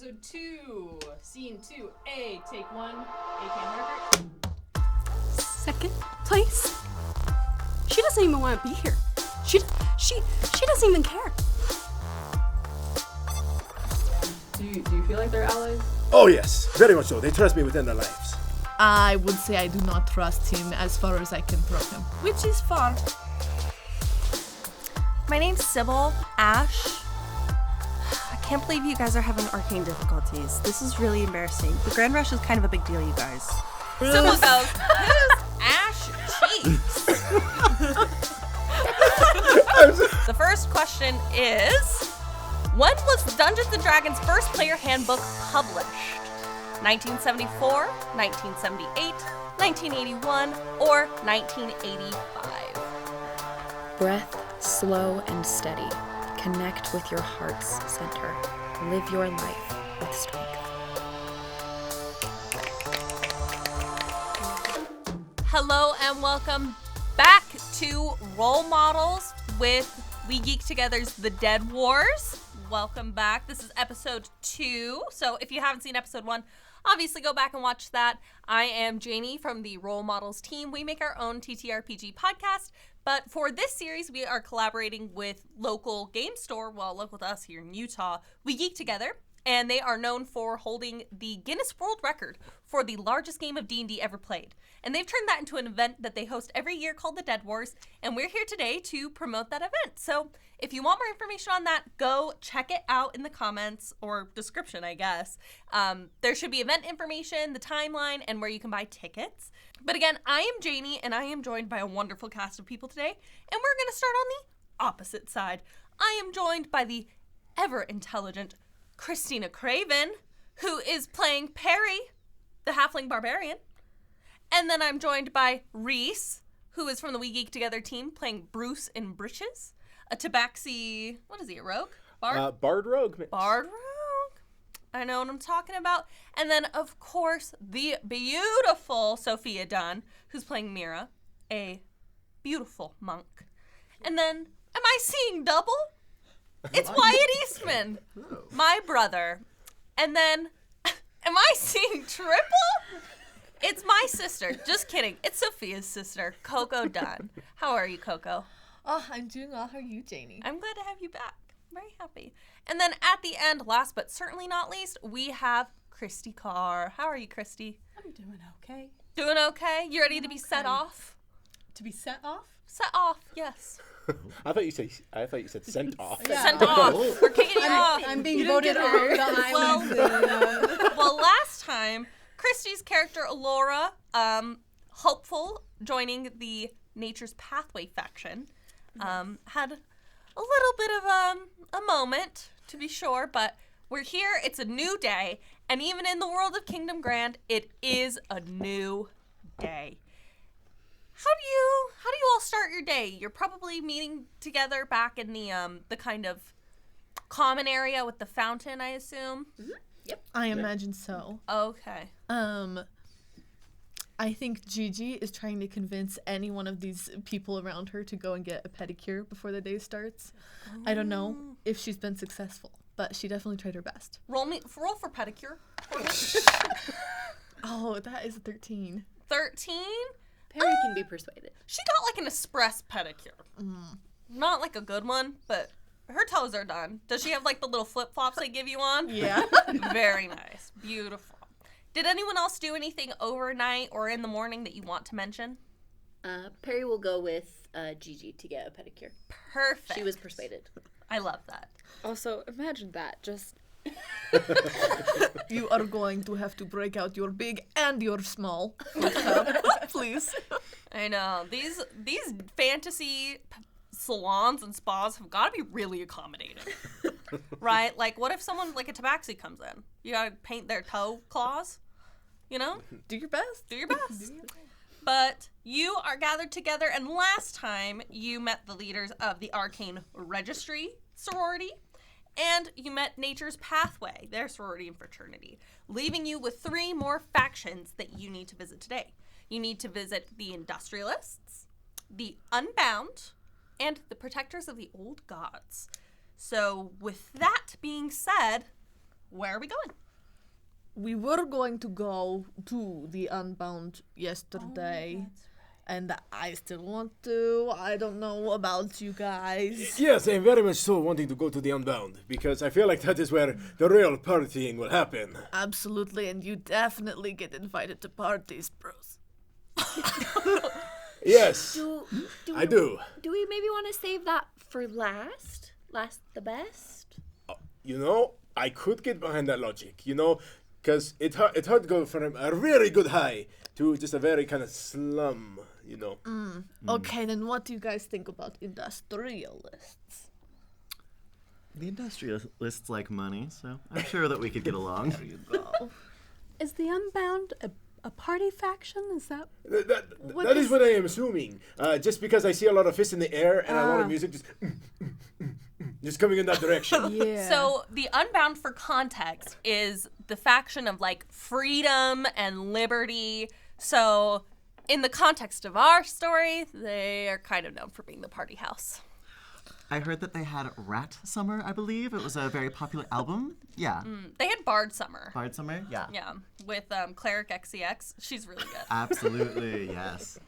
Episode 2, Scene 2A, Take 1, A Cam Second place? She doesn't even want to be here. She doesn't even care. Do you feel like they're allies? Oh yes, very much so. They trust me within their lives. I would say I do not trust him as far as I can throw him. Which is far. My name's Sybil Ash. I can't believe you guys are having arcane difficulties. This is really embarrassing. The Grand Rush is kind of a big deal, you guys. Sybil goes, who's Ash Cheeks? The first question is, when was Dungeons & Dragons' first player handbook published? 1974, 1978, 1981, or 1985? Breath slow and steady. Connect with your heart's center. Live your life with strength. Hello and welcome back to Role Models with We Geek Together's The Dead Wars. Welcome back. This is episode 2. So if you haven't seen episode 1, obviously go back and watch that. I am Janie from the Role Models team. We make our own TTRPG podcast. But for this series, we are collaborating with local game store, well, local to us here in Utah, We Geek Together, and they are known for holding the Guinness World Record for the largest game of D&D ever played. And they've turned that into an event that they host every year called the Dead Wars, and we're here today to promote that event. So if you want more information on that, go check it out in the comments or description, I guess. There should be event information, the timeline, and where you can buy tickets. But again, I am Janie, and I am joined by a wonderful cast of people today, and we're going to start on the opposite side. I am joined by the ever-intelligent Christina Craven, who is playing Perry, the halfling barbarian. And then I'm joined by Rhees, who is from the We Geek Together team, playing Bruce in Breeches, a tabaxi, what is he, a rogue? Bard Rogue. Bard Rogue. I know what I'm talking about. And then, of course, the beautiful Sophia Dunn, who's playing Mira, a beautiful monk. And then, am I seeing double? It's Wyatt Eastman, my brother. And then, am I seeing triple? It's my sister. Just kidding. It's Sophia's sister, Coco Dunn. How are you, Coco? Oh, I'm doing well. How are you, Janie? I'm glad to have you back. Very happy. And then at the end, last but certainly not least, we have Christie Karr. How are you, Christie? I'm doing okay. Doing okay? You ready to be set off? To be set off? Set off, yes. I thought you said sent off. Yeah. Sent off. We're kicking you off. I'm being voted off the island. Well, last time, Christie's character, Alora, hopeful, joining the Nature's Pathway faction, had a little bit of a moment, to be sure, but we're here. It's a new day, and even in the world of Kingdom Grand, it is a new day. How do you all start your day? You're probably meeting together back in the kind of common area with the fountain, I assume. Mm-hmm. Yep. I imagine so. Okay. I think Gigi is trying to convince any one of these people around her to go and get a pedicure before the day starts. Oh. I don't know if she's been successful, but she definitely tried her best. Roll for pedicure. Oh, that is a 13. 13? Perry can be persuaded. She got like an express pedicure. Not like a good one, but her toes are done. Does she have like the little flip-flops they give you on? Yeah. Very nice. Beautiful. Did anyone else do anything overnight or in the morning that you want to mention? Perry will go with Gigi to get a pedicure. Perfect. She was persuaded. I love that. Also, imagine that. Just You are going to have to break out your big and your small. Please. I know. These fantasy salons and spas have got to be really accommodating. Right? Like, what if someone, like a tabaxi comes in? You got to paint their toe claws? You know? Do your best. Do your best. But you are gathered together, and last time you met the leaders of the Arcane Registry sorority, and you met Nature's Pathway, their sorority and fraternity, leaving you with 3 more factions that you need to visit today. You need to visit the Industrialists, the Unbound, and the Protectors of the Old Gods. So with that being said, where are we going? We were going to go to the Unbound yesterday. And I still want to. I don't know about you guys. Yes, I'm very much so wanting to go to the Unbound, because I feel like that is where the real partying will happen. Absolutely, and you definitely get invited to parties, bros. Yes, I do. Do we maybe want to save that for last? Last the best? You know, I could get behind that logic, because it's hard to go from a really good high to just a very kind of slum, Okay, then what do you guys think about Industrialists? The Industrialists like money, so I'm sure that we could get along. There you go. Is the Unbound a party faction? Is that... That is what I am assuming. Just because I see a lot of fists in the air and a lot of music just coming in that direction. Yeah. So the Unbound, for context, is the faction of like freedom and liberty. So in the context of our story, they are kind of known for being the party house. I heard that they had Rat Summer, I believe. It was a very popular album. Yeah. They had Bard Summer. Bard Summer? Yeah. Yeah, with Cleric XCX. She's really good. Absolutely, yes.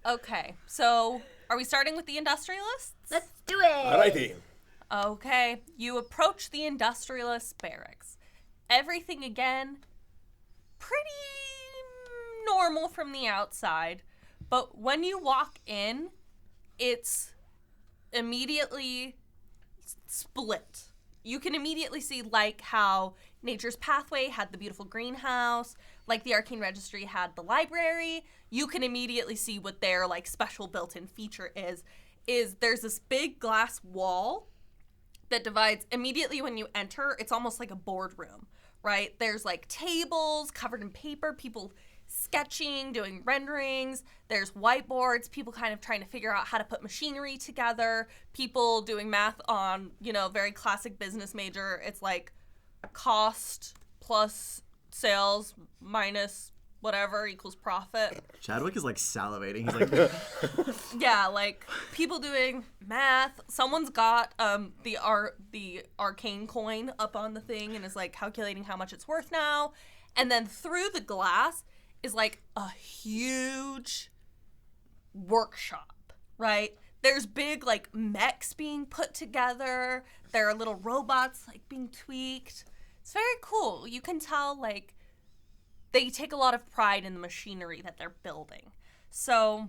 Okay, so are we starting with the Industrialists? Let's do it. Alrighty. Okay, you approach the Industrialist barracks. Everything, again, pretty normal from the outside, but when you walk in, it's immediately split. You can immediately see, like, how Nature's Pathway had the beautiful greenhouse, like the Arcane Registry had the library. You can immediately see what their, like, special built-in feature is there's this big glass wall that divides immediately when you enter. It's almost like a boardroom, right? There's, like, tables covered in paper, people sketching, doing renderings. There's whiteboards, people kind of trying to figure out how to put machinery together, people doing math on, very classic business major. It's like cost plus sales minus whatever equals profit. Chadwick is like salivating. He's like, Yeah, like people doing math. Someone's got the arcane coin up on the thing and is like calculating how much it's worth now. And then through the glass is like a huge workshop, right? There's big like mechs being put together. There are little robots like being tweaked. It's very cool. You can tell like they take a lot of pride in the machinery that they're building. So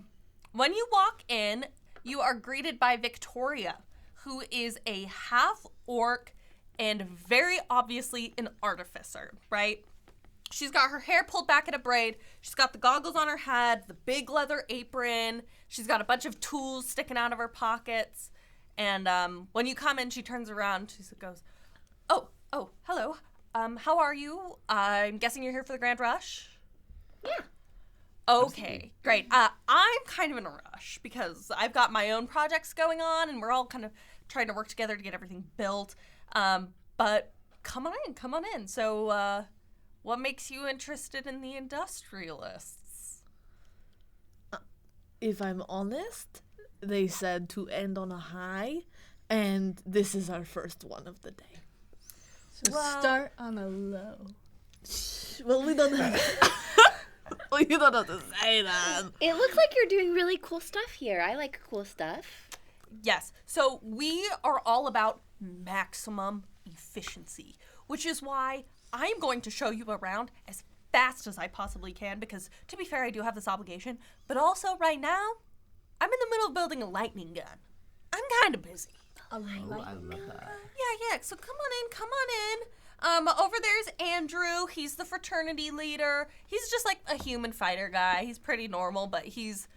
when you walk in, you are greeted by Victoria, who is a half orc and very obviously an artificer, right? She's got her hair pulled back in a braid. She's got the goggles on her head, the big leather apron. She's got a bunch of tools sticking out of her pockets. And when you come in, she turns around. She goes, oh, hello. How are you? I'm guessing you're here for the Grand Rush? Yeah. Okay, great. I'm kind of in a rush because I've got my own projects going on and we're all kind of trying to work together to get everything built. But come on in. So, what makes you interested in the Industrialists? If I'm honest, they said to end on a high, and this is our first one of the day. So start on a low. Well, we don't have well, you don't have to say that. It looks like you're doing really cool stuff here. I like cool stuff. Yes. So we are all about maximum efficiency, which is why I'm going to show you around as fast as I possibly can because, to be fair, I do have this obligation. But also, right now, I'm in the middle of building a lightning gun. I'm kind of busy. I love that. Yeah. So come on in. Over there's Andrew. He's the fraternity leader. He's just like a human fighter guy. He's pretty normal, but he's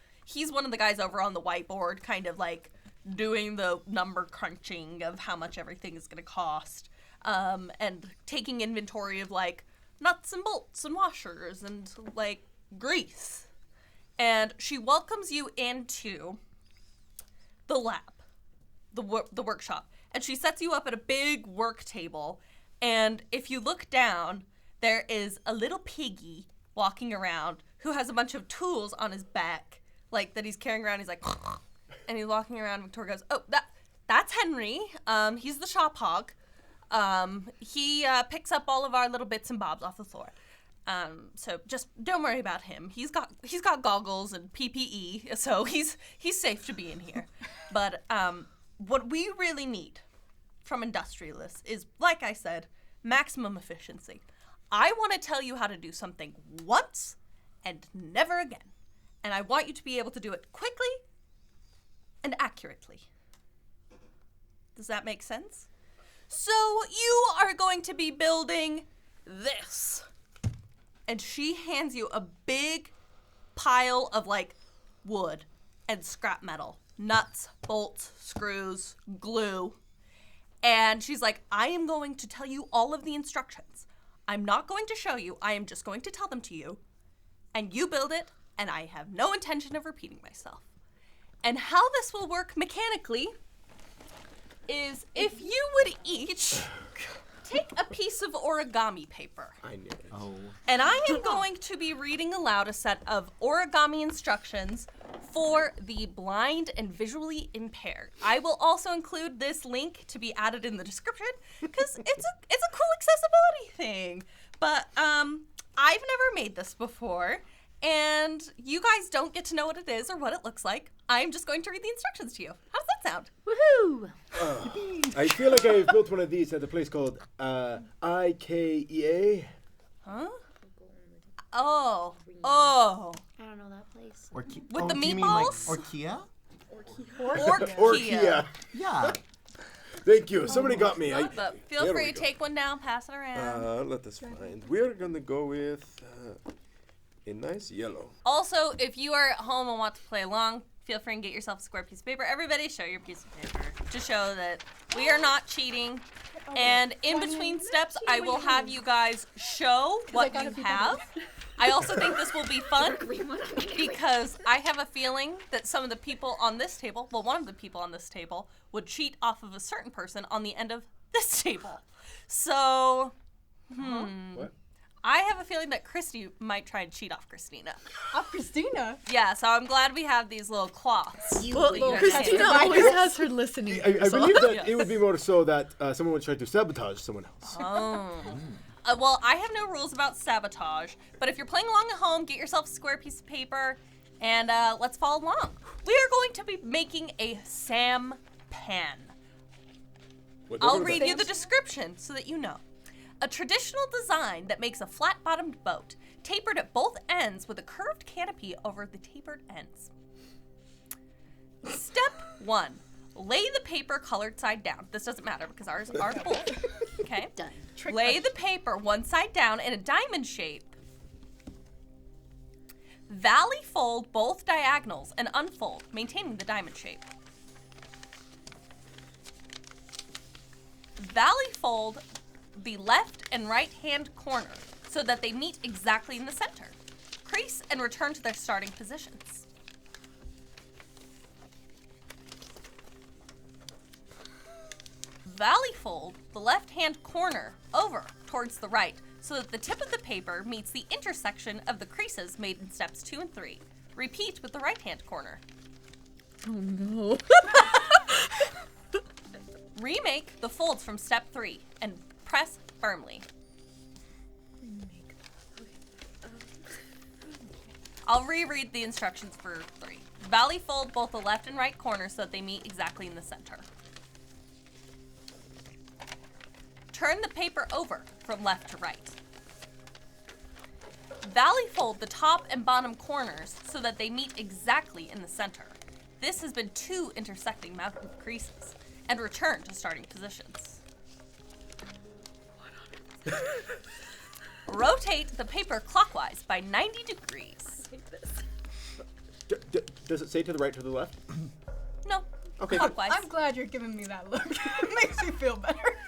one of the guys over on the whiteboard, kind of like doing the number crunching of how much everything is going to cost. And taking inventory of like nuts and bolts and washers and like grease. And she welcomes you into the lab, the workshop. And she sets you up at a big work table. And if you look down, there is a little piggy walking around who has a bunch of tools on his back, like that he's carrying around. He's like, and he's walking around. Victoria goes, oh, that's Henry. He's the shop hog. He picks up all of our little bits and bobs off the floor. So just don't worry about him. He's got goggles and PPE, so he's safe to be in here. But what we really need from Industrialists is, like I said, maximum efficiency. I want to tell you how to do something once and never again. And I want you to be able to do it quickly and accurately. Does that make sense? So you are going to be building this. And she hands you a big pile of like wood and scrap metal, nuts, bolts, screws, glue. And she's like, I am going to tell you all of the instructions. I'm not going to show you. I am just going to tell them to you. And you build it, and I have no intention of repeating myself. And how this will work mechanically is if you would each take a piece of origami paper. I knew it. Oh. And I am going to be reading aloud a set of origami instructions for the blind and visually impaired. I will also include this link to be added in the description because it's a cool accessibility thing. But I've never made this before, and you guys don't get to know what it is or what it looks like. I'm just going to read the instructions to you. How does that sound? Woohoo! I feel like I built one of these at a place called IKEA. Huh? Oh. I don't know that place. Or With the do you mean like meatballs? Orkia? Orkia. Yeah. Thank you. Somebody got me. But feel there free we to go. take one down, pass it around. Let us find. We're gonna go with a nice yellow. Also, if you are at home and want to play along, feel free and get yourself a square piece of paper. Everybody show your piece of paper to show that we are not cheating. And in between steps, I will have you guys show what you have. I also think this will be fun because I have a feeling that some of the people on this table, well, one of the people on this table, would cheat off of a certain person on the end of this table. So, What? I have a feeling that Christy might try and cheat off Christina. Off Christina. Yeah, so I'm glad we have these little cloths. Well, Christina always has her listening. I ears believe on. that it would be more so that someone would try to sabotage someone else. Well, I have no rules about sabotage, but if you're playing along at home, get yourself a square piece of paper, and let's follow along. We are going to be making a sampan. I'll read you the description so that you know. A traditional design that makes a flat-bottomed boat, tapered at both ends with a curved canopy over the tapered ends. Step 1. Lay the paper colored side down. This doesn't matter because ours are full. Okay? Done. Lay the paper one side down in a diamond shape. Valley fold both diagonals and unfold, maintaining the diamond shape. Valley fold the left and right hand corner so that they meet exactly in the center. Crease and return to their starting positions. Valley fold the left hand corner over towards the right so that the tip of the paper meets the intersection of the creases made in steps 2 and 3. Repeat with the right hand corner. Oh no. Remake the folds from step 3 and press firmly. I'll reread the instructions for 3. Valley fold both the left and right corners so that they meet exactly in the center. Turn the paper over from left to right. Valley fold the top and bottom corners so that they meet exactly in the center. This has been 2 intersecting mountain creases. And return to starting positions. Rotate the paper clockwise by 90 degrees. Does it say to the right or to the left? No, Okay. clockwise. I'm glad you're giving me that look. It makes me feel better.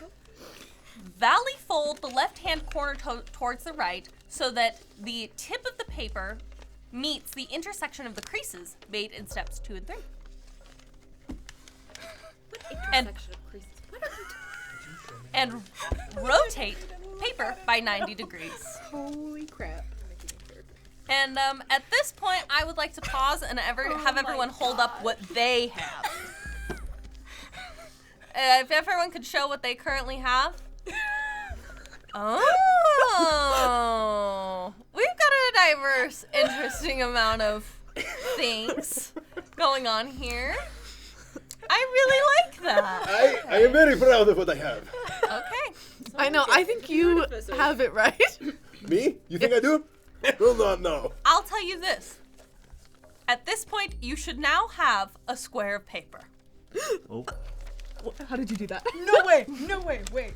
Valley fold the left-hand corner towards the right so that the tip of the paper meets the intersection of the creases made in steps 2 and 3. And rotate paper by 90 degrees. Holy crap. And at this point, I would like to pause and have everyone hold up what they have. If everyone could show what they currently have. Oh, we've got a diverse, interesting amount of things going on here. I really like that. I am very proud of what I have. Okay. I know. I think you have it right. Me? You think I do? I will not know. I'll tell you this. At this point, you should now have a square of paper. Oh. How did you do that? No way, wait.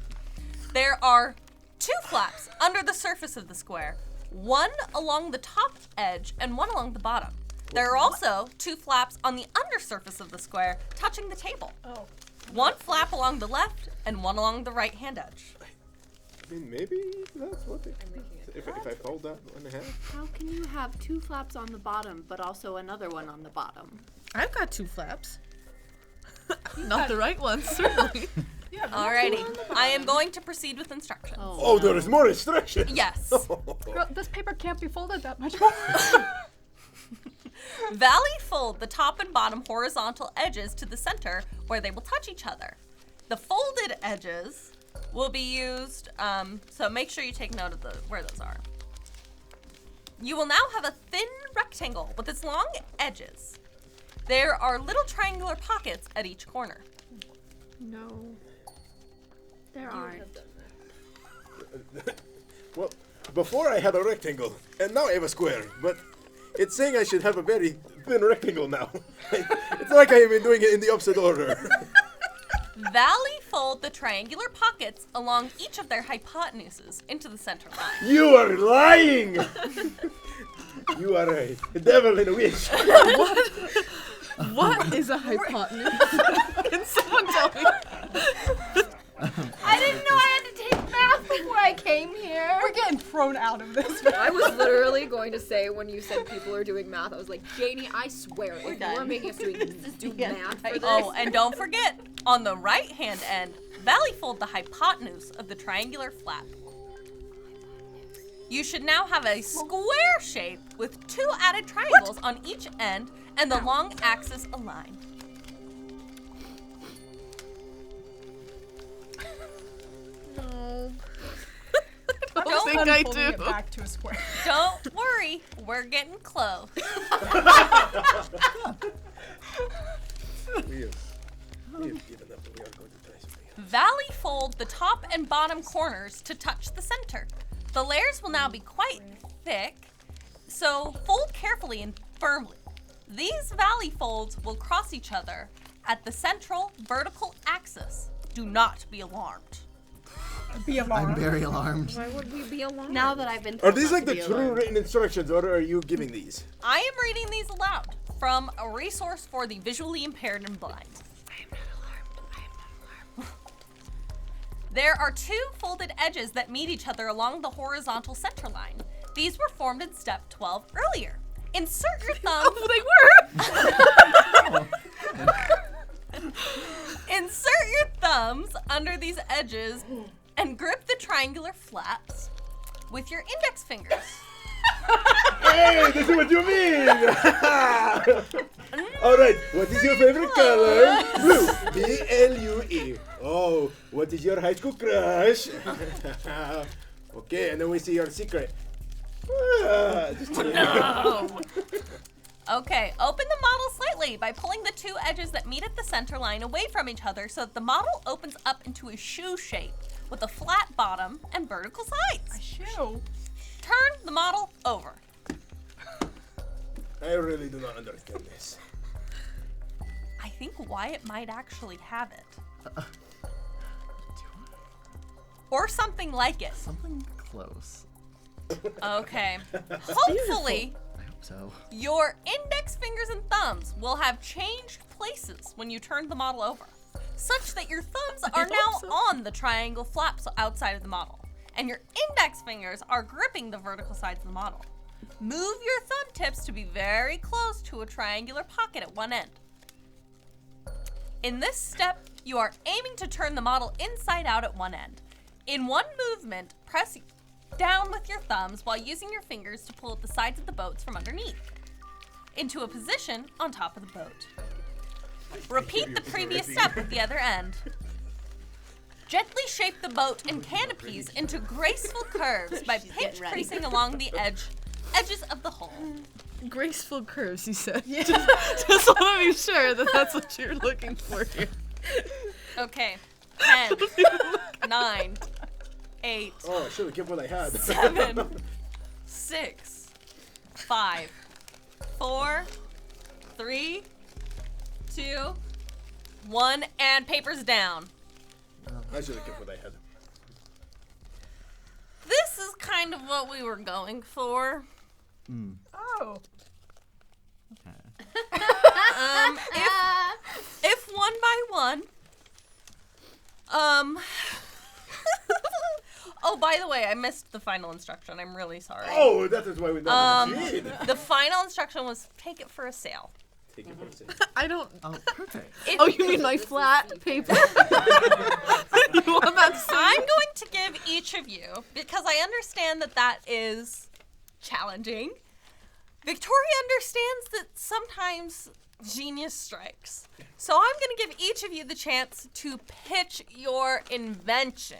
There are 2 flaps under the surface of the square, one along the top edge and one along the bottom. There are also 2 flaps on the undersurface of the square, touching the table. Oh. One flap along the left and one along the right-hand edge. I mean, maybe that's what it if I fold that one in half. How can you have 2 flaps on the bottom, but also another one on the bottom? I've got 2 flaps. Not the right ones, certainly. Alrighty, I am going to proceed with instructions. Oh, there is more instructions. Yes. Girl, this paper can't be folded that much more. Valley fold the top and bottom horizontal edges to the center where they will touch each other. The folded edges will be used, so make sure you take note of where those are. You will now have a thin rectangle with its long edges. There are little triangular pockets at each corner. No. There aren't. Well, before I had a rectangle, and now I have a square, but it's saying I should have a very thin rectangle now. It's like I have been doing it in the opposite order. Valley fold the triangular pockets along each of their hypotenuses into the center line. You are lying! You are a devil in a wish. What is a hypotenuse? Can someone tell me? I didn't know I had to take math before I came here. We're getting thrown out of this. I was literally going to say when you said people are doing math, I was like, Janie, I swear, if you are making us do math for this. Oh, and don't forget, on the right-hand end, Valley fold the hypotenuse of the triangular flap. You should now have a square shape with 2 added triangles on each end and the long axis aligned. No. Don't think I Unfolding do. it back to a square. Don't worry, we're getting close. We have given up, but we are going to try something else. Valley fold the top and bottom corners to touch the center. The layers will now be quite thick, so fold carefully and firmly. These valley folds will cross each other at the central vertical axis. Do not be alarmed. Be alarmed. I'm very alarmed. Why would we be alone? Now that I've been Are told these not like to the be true alone. written instructions, or are you giving these? I am reading these aloud from a resource for the visually impaired and blind. I am not alarmed. There are 2 folded edges that meet each other along the horizontal center line. These were formed in step 12 earlier. Insert your thumb. Oh, they were! Insert your thumbs under these edges and grip the triangular flaps with your index fingers. Hey, this is what you mean! Alright, what is your favorite color? Blue. B-L-U-E. Oh, what is your high school crush? Okay, and then we see your secret. Just kidding. Okay, open the model slightly by pulling the 2 edges that meet at the center line away from each other so that the model opens up into a shoe shape with a flat bottom and vertical sides. Shoe. Turn the model over. I really do not understand this. I think Wyatt might actually have it. Or something like it. Something close. Okay. Hopefully, I hope so. your index fingers and thumbs will have changed places when you turn the model over, such that your thumbs are now on the triangle flaps outside of the model, and your index fingers are gripping the vertical sides of the model. Move your thumb tips to be very close to a triangular pocket at one end. In this step, you are aiming to turn the model inside out at one end. In one movement, press down with your thumbs while using your fingers to pull at the sides of the boats from underneath into a position on top of the boat. Repeat the previous step with the other end. Gently shape the boat and canopies into graceful curves by pinch tracing along the edges of the hull. Graceful curves, you said. Yeah. Just want to be sure that that's what you're looking for here. Okay. 10, 9, 8. Oh, I should have kept what I had. 7, 6, 5, 4, 3, 2, 1, and papers down. I should have kept what I had. This is kind of what we were going for. Oh. If one by one. Oh, by the way, I missed the final instruction. I'm really sorry. Oh, that is why we don't need. The final instruction was take it for a sail. Take it for a second. I don't. Oh, perfect. Oh, you mean my flat paper? You want that? I'm going to give each of you, because I understand that is challenging. Victoria understands that sometimes genius strikes. So I'm going to give each of you the chance to pitch your invention.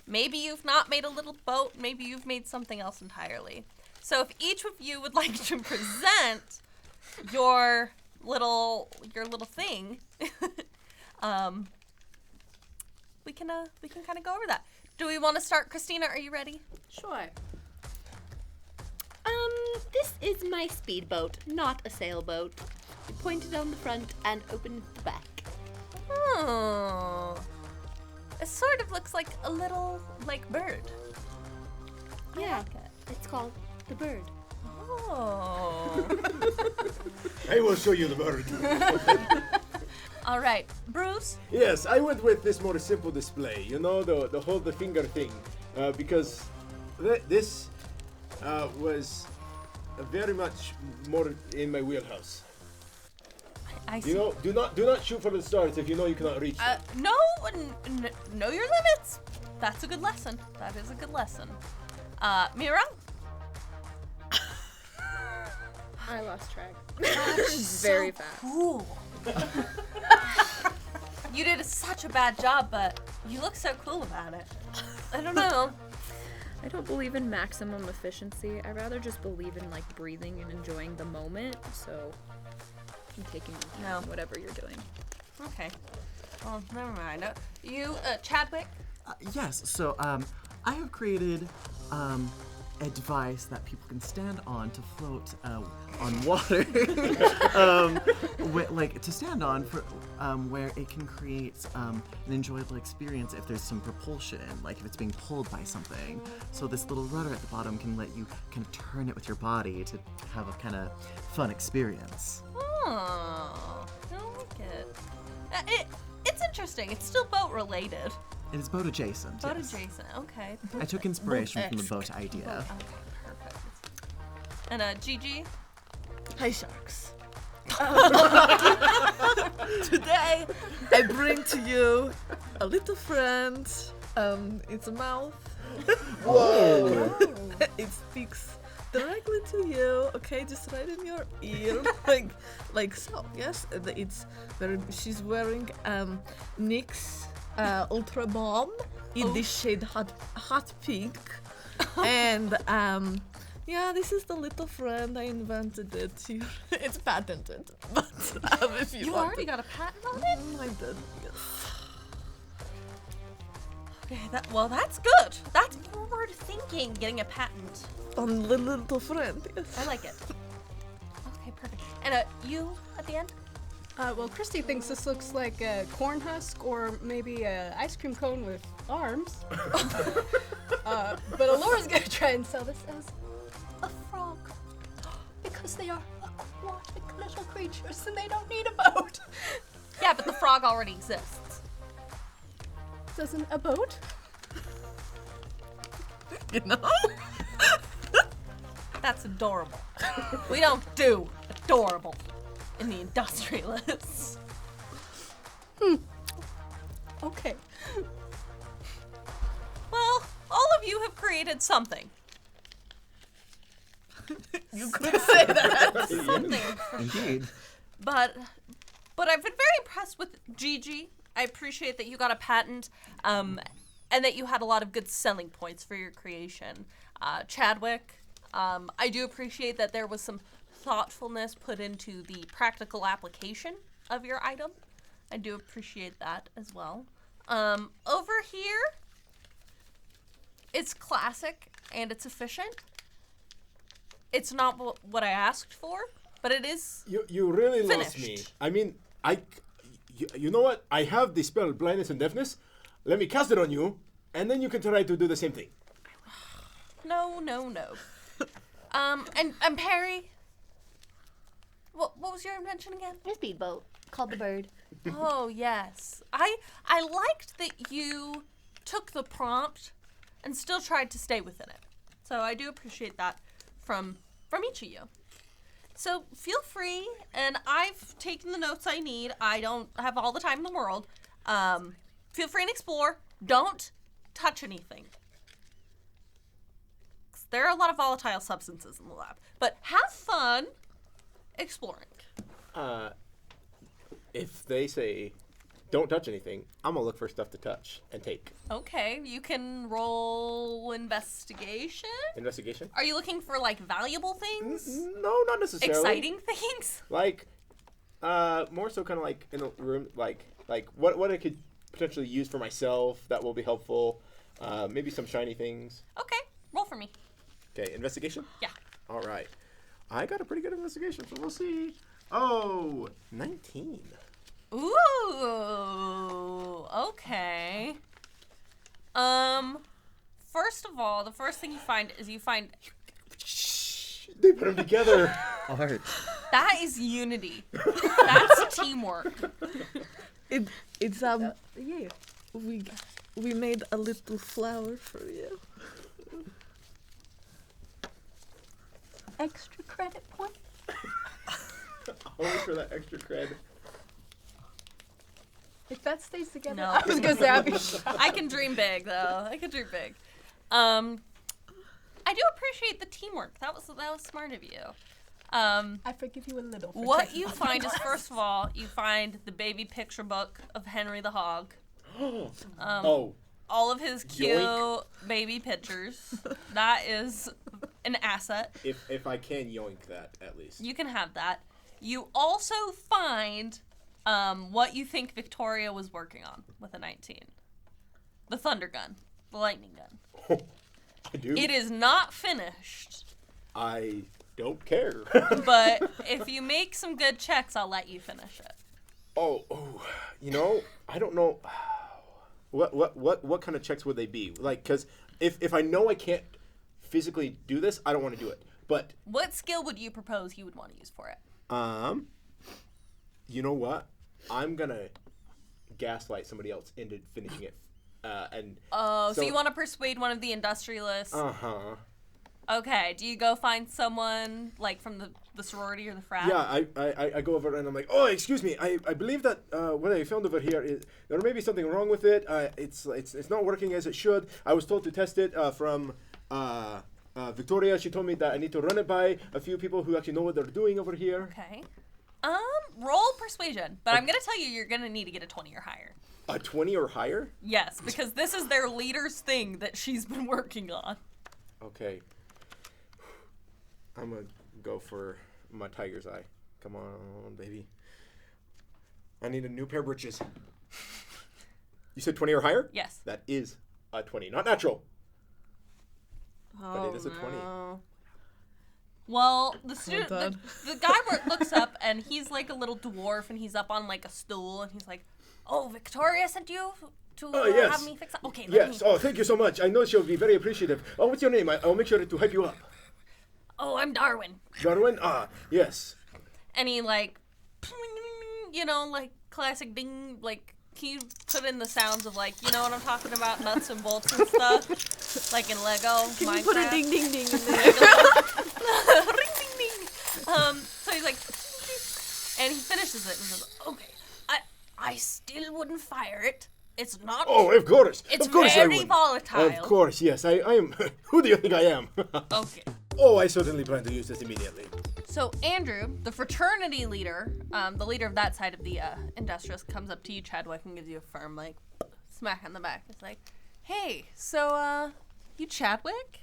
Maybe you've not made a little boat, maybe you've made something else entirely. So if each of you would like to present your little thing, we can kind of go over that. Do we want to start? Christina, are you ready? Sure. This is my speedboat, not a sailboat. Pointed on the front and open at the back. Oh. It sort of looks like a little, bird. Yeah, it's called the bird. Oh. I will show you the bird. All right. Bruce? Yes, I went with this more simple display. You know, the hold the finger thing. Because this was very much more in my wheelhouse. I see. You know, do not shoot for the stars if you know you cannot reach them. Know your limits. That's a good lesson. That is a good lesson. Mira? I lost track. Very fast. Cool. You did such a bad job, but you look so cool about it. I don't know. I don't believe in maximum efficiency. I rather just believe in breathing and enjoying the moment. So I'm taking whatever you're doing. Okay. Well, never mind. You, Chadwick? Yes, so I have created a device that people can stand on to float on water. To stand on for where it can create an enjoyable experience if there's some propulsion, like if it's being pulled by something. So this little rudder at the bottom can let you kind of turn it with your body to have a kind of fun experience. Oh, I like it. It's interesting. It's still boat related. It is boat adjacent. Boat yes. adjacent. Okay. I took inspiration from the boat idea. Okay, perfect. And Gigi? Hi, sharks. Today, I bring to you a little friend. It's a mouth. Whoa! It speaks directly to you. Okay, just right in your ear, like so. Yes, she's wearing NYX Ultra Bomb in the shade hot pink, and yeah, this is the little friend. I invented it. It's patented, but if you want already got a patent on it? I did. Yes. Okay, that's good. That's forward thinking, getting a patent. On the little friend. Yes. I like it. Okay, perfect. And you at the end? Well, Christy thinks this looks like a corn husk or maybe an ice cream cone with arms. But Alora's gonna try and sell this as a frog. Because they are aquatic little creatures and they don't need a boat. Yeah, but the frog already exists. Doesn't a boat? You know? That's adorable. We don't do adorable in the Industrialists. Okay. Well, all of you have created something. You could say that. Something. Indeed. But I've been very impressed with Gigi I appreciate that you got a patent, and that you had a lot of good selling points for your creation. Chadwick, I do appreciate that there was some thoughtfulness put into the practical application of your item. I do appreciate that as well. Over here, it's classic and it's efficient. It's not what I asked for, but it is You really finished. lost me. I mean, you know what? I have the spell blindness and deafness. Let me cast it on you, and then you can try to do the same thing. No. And Perry, what was your invention again? A speedboat called the Bird. Oh, yes. I liked that you took the prompt and still tried to stay within it. So I do appreciate that from each of you. So feel free, and I've taken the notes I need. I don't have all the time in the world. Feel free and explore. Don't touch anything. 'Cause there are a lot of volatile substances in the lab. But have fun exploring. If they say, don't touch anything, I'm gonna look for stuff to touch and take. Okay, you can roll investigation. Investigation? Are you looking for, like, valuable things? No, not necessarily. Exciting things? Like, more so kind of like in a room, like what I could potentially use for myself that will be helpful. Maybe some shiny things. Okay, roll for me. Okay, investigation? Yeah. All right. I got a pretty good investigation, so we'll see. Oh, 19. Ooh, okay. First of all, the first thing you find is They put them together. Art. that is unity. That's teamwork. It's Yeah. we made a little flower for you. Extra credit point. Always for that extra cred. If that stays together, No. I was gonna say I'd be shocked. I can dream big, though. I can dream big. I do appreciate the teamwork. That was smart of you. I forgive you a little. For What taking you off my find is, glasses. first of all, you find the baby picture book of Henry the Hog. Oh, All of his cute Yoink. baby pictures. That is an asset. if I can yoink that at least. You can have that. You also find what you think Victoria was working on with a 19. The thunder gun. The lightning gun. I do. It is not finished, I don't care. but if you make some good checks, I'll let you finish it. Oh, you know, I don't know. What kind of checks would they be? Like, because if I know I can't physically do this, I don't want to do it. But What skill would you propose you would want to use for it? you know what? I'm gonna gaslight somebody else into finishing it. So you want to persuade one of the industrialists? Uh-huh. Okay, do you go find someone, like, from the sorority or the frat? Yeah, I go over and I'm like, oh, excuse me, I believe that what I found over here is there may be something wrong with it. It's not working as it should. I was told to test it from Victoria. She told me that I need to run it by a few people who actually know what they're doing over here. Okay. Roll persuasion, but I'm gonna tell you, you're gonna need to get a 20 or higher. A 20 or higher? Yes, because this is their leader's thing that she's been working on. Okay. I'm gonna go for my tiger's eye. Come on, baby. I need a new pair of britches. You said 20 or higher? Yes. That is a 20. Not natural. Oh, But it is a 20. no. Well, the student, Dad. the guy looks up, and he's like a little dwarf, and he's up on like a stool, and he's like, "Oh, Victoria sent you to Yes. have me fix that? Okay, let Yes. me." Oh, thank you so much. I know she'll be very appreciative. Oh, what's your name? I'll make sure to hype you up. Oh, I'm Darwin. Darwin? Ah, yes. And he like, you know, like classic ding, like he put in the sounds of like, you know what I'm talking about, nuts and bolts and stuff, like in Lego. Can Minecraft. you put a ding ding ding in there? Ring, ding, ding. So he's like, and he finishes it and says, "Okay, I still wouldn't fire it. It's not. Oh, of course. It's of course I very would. volatile. Of course, yes. I am. Who do you think I am? Okay. Oh, I certainly plan to use this immediately. So Andrew, the fraternity leader, the leader of that side of the Industrialists, comes up to you, Chadwick, and gives you a firm, like, smack on the back. It's like, hey, so, you Chadwick?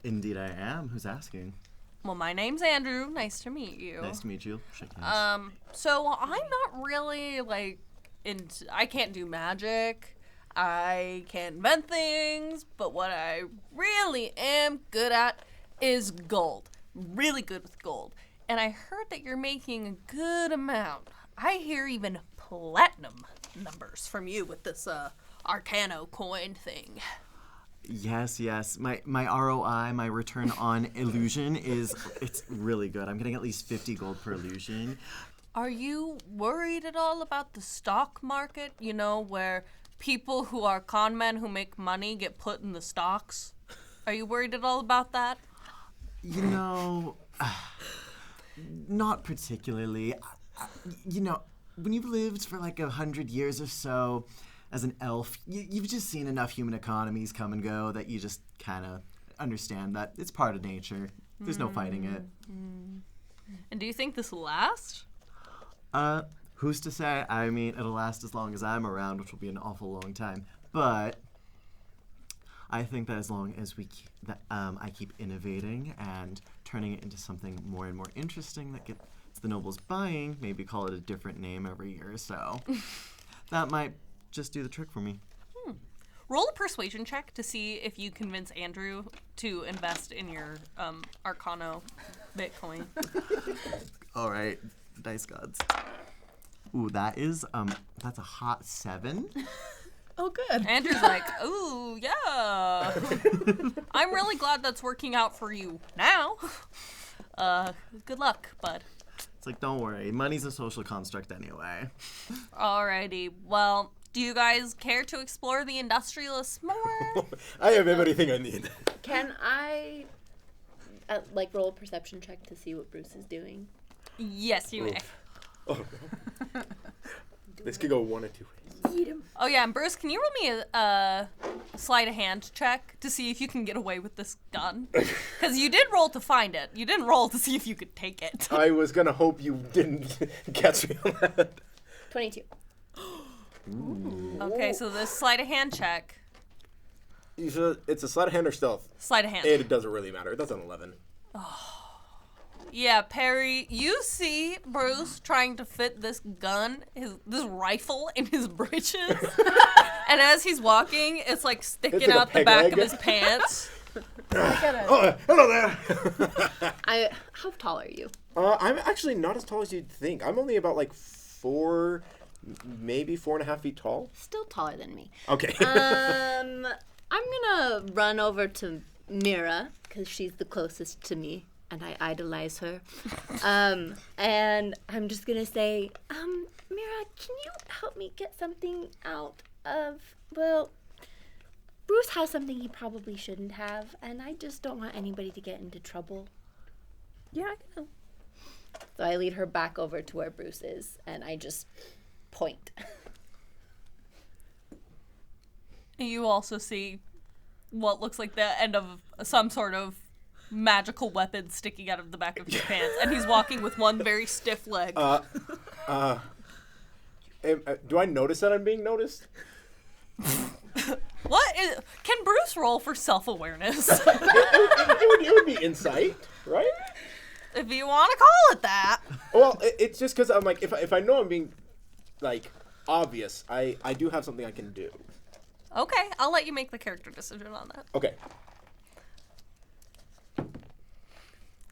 Indeed I am. Who's asking? Well, my name's Andrew. Nice to meet you. Nice to meet you. Shake hands. So I'm not really, like, I can't do magic. I can't invent things, but what I really am good at is gold. Really good with gold. And I heard that you're making a good amount. I hear even platinum numbers from you with this Arcano coin thing. Yes. My ROI, my return on illusion it's really good. I'm getting at least 50 gold per illusion. Are you worried at all about the stock market? You know, where people who are con men who make money get put in the stocks? Are you worried at all about that? You know, not particularly. You know, when you've lived for like 100 years or so as an elf, you've just seen enough human economies come and go that you just kind of understand that it's part of nature. There's no fighting it. And do you think this will last? Who's to say? I mean, it'll last as long as I'm around, which will be an awful long time. But I think that as long as I keep innovating and turning it into something more and more interesting that gets the nobles buying, maybe call it a different name every year or so, that might just do the trick for me. Roll a persuasion check to see if you convince Andrew to invest in your Arcano Bitcoin. All right, dice gods. Ooh, that's a hot 7. Oh, good. Andrew's like, ooh, yeah. I'm really glad that's working out for you now. Good luck, bud. It's like, don't worry, money's a social construct anyway. Alrighty, well, do you guys care to explore the Industrialists more? I have everything I need. Can I, roll a perception check to see what Bruce is doing? Yes, you may. Oh, no. This could go one or two ways. Eat him. Oh yeah, and Bruce, can you roll me a sleight of hand check to see if you can get away with this gun? Because you did roll to find it. You didn't roll to see if you could take it. I was gonna hope you didn't catch me on that. 22. Ooh. Okay, so this sleight of hand check. It's a sleight of hand or stealth? Sleight of hand. It doesn't really matter. That's an 11. Yeah, Perry, you see Bruce trying to fit this gun, this rifle, in his breeches. And as he's walking, it's like sticking out the back of his pants. Oh, hello there. How tall are you? I'm actually not as tall as you'd think. I'm only about like 4, maybe 4.5 feet tall. Still taller than me. Okay. I'm gonna run over to Mira, because she's the closest to me. And I idolize her. And I'm just going to say, Mira, can you help me get something out of, well, Bruce has something he probably shouldn't have, and I just don't want anybody to get into trouble. Yeah, I can help. So I lead her back over to where Bruce is, and I just point. You also see what looks like the end of some sort of magical weapon sticking out of the back of his pants, and he's walking with one very stiff leg. Do I notice that I'm being noticed? Can Bruce roll for self-awareness? it would be insight, right? If you want to call it that. Well, it's just because I'm like, if I know I'm being, like, obvious, I do have something I can do. Okay, I'll let you make the character decision on that. Okay.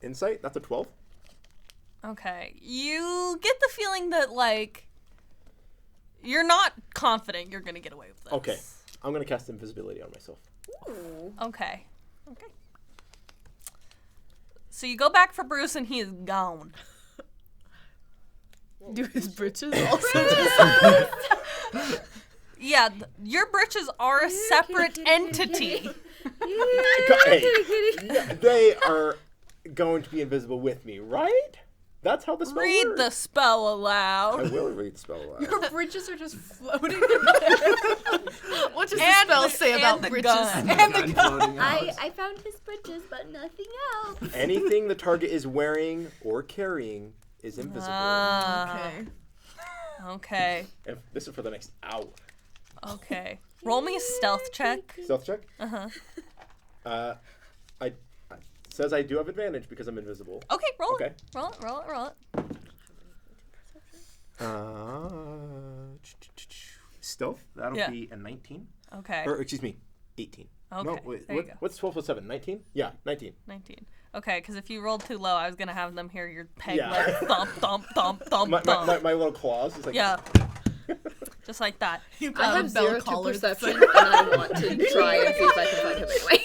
Insight? That's a 12? Okay. You get the feeling that, like, you're not confident you're going to get away with this. Okay. I'm going to cast invisibility on myself. Ooh. Okay. So you go back for Bruce and he is gone. Do his britches also disappear? Yeah, your britches are a separate entity. They are going to be invisible with me, right? That's how the spell Read works. the spell aloud. I will read the spell aloud. Your bridges are just floating in there. What What does the spell say about the bridges? gun. And the gun. I found his bridges, but nothing else. Anything the target is wearing or carrying is invisible. Okay. Okay. And this is for the next hour. Okay. Roll me a stealth check. Stealth check? Uh-huh. I says I do have advantage because I'm invisible. Okay, roll Okay. it. Roll it, roll it, roll it. Stealth? That'll Yeah. be a 19. Okay. Or, excuse me, 18. Okay, No, wait, there you go. what's 12 plus 7? 19? Yeah, 19. 19. Okay, because if you rolled too low, I was going to have them hear your peg Yeah. like thump, thump, thump, thump, My thump. little claws. Is like, Yeah. Just like that. I have bell 0 to collars. perception, and I want to try and see if I can find him anyway.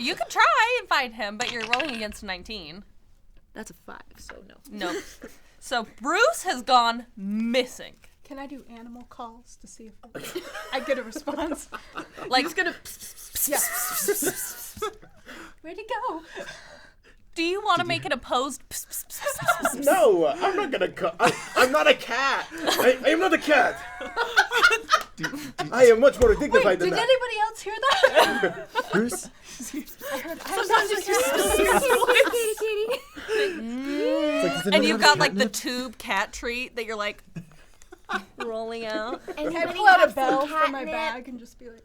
You could try and find him, but you're rolling against 19. That's a 5, so no. No. So Bruce has gone missing. Can I do animal calls to see if I get a response? Like, He's gonna. Yeah. Where'd he go? do you want to make an opposed? No, I'm not gonna I'm not a cat. I am not a cat. I am much more dignified than Did that. anybody else hear that? Bruce? Sometimes it's just And you've got like the tube cat treat that you're like rolling out. I pull out a bell from my bag and just be like,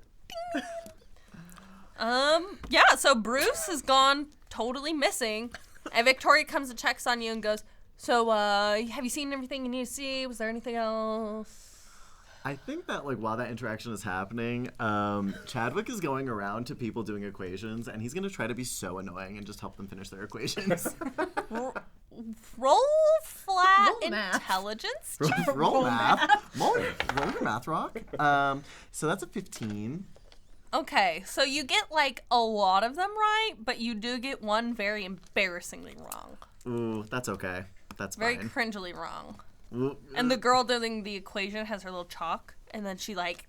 Yeah, so Bruce has gone totally missing. And Victoria comes and checks on you and goes, so, have you seen everything you need to see? Was there anything else? I think that like while that interaction is happening, Chadwick is going around to people doing equations, and he's gonna try to be so annoying and just help them finish their equations. Roll flat Roll math. intelligence. roll math. Roll your math rock. So that's a 15. Okay, so you get like a lot of them right, but you do get one very embarrassingly wrong. Ooh, that's okay. That's Very fine. cringily wrong. Ooh, And the girl doing the equation has her little chalk, and then she like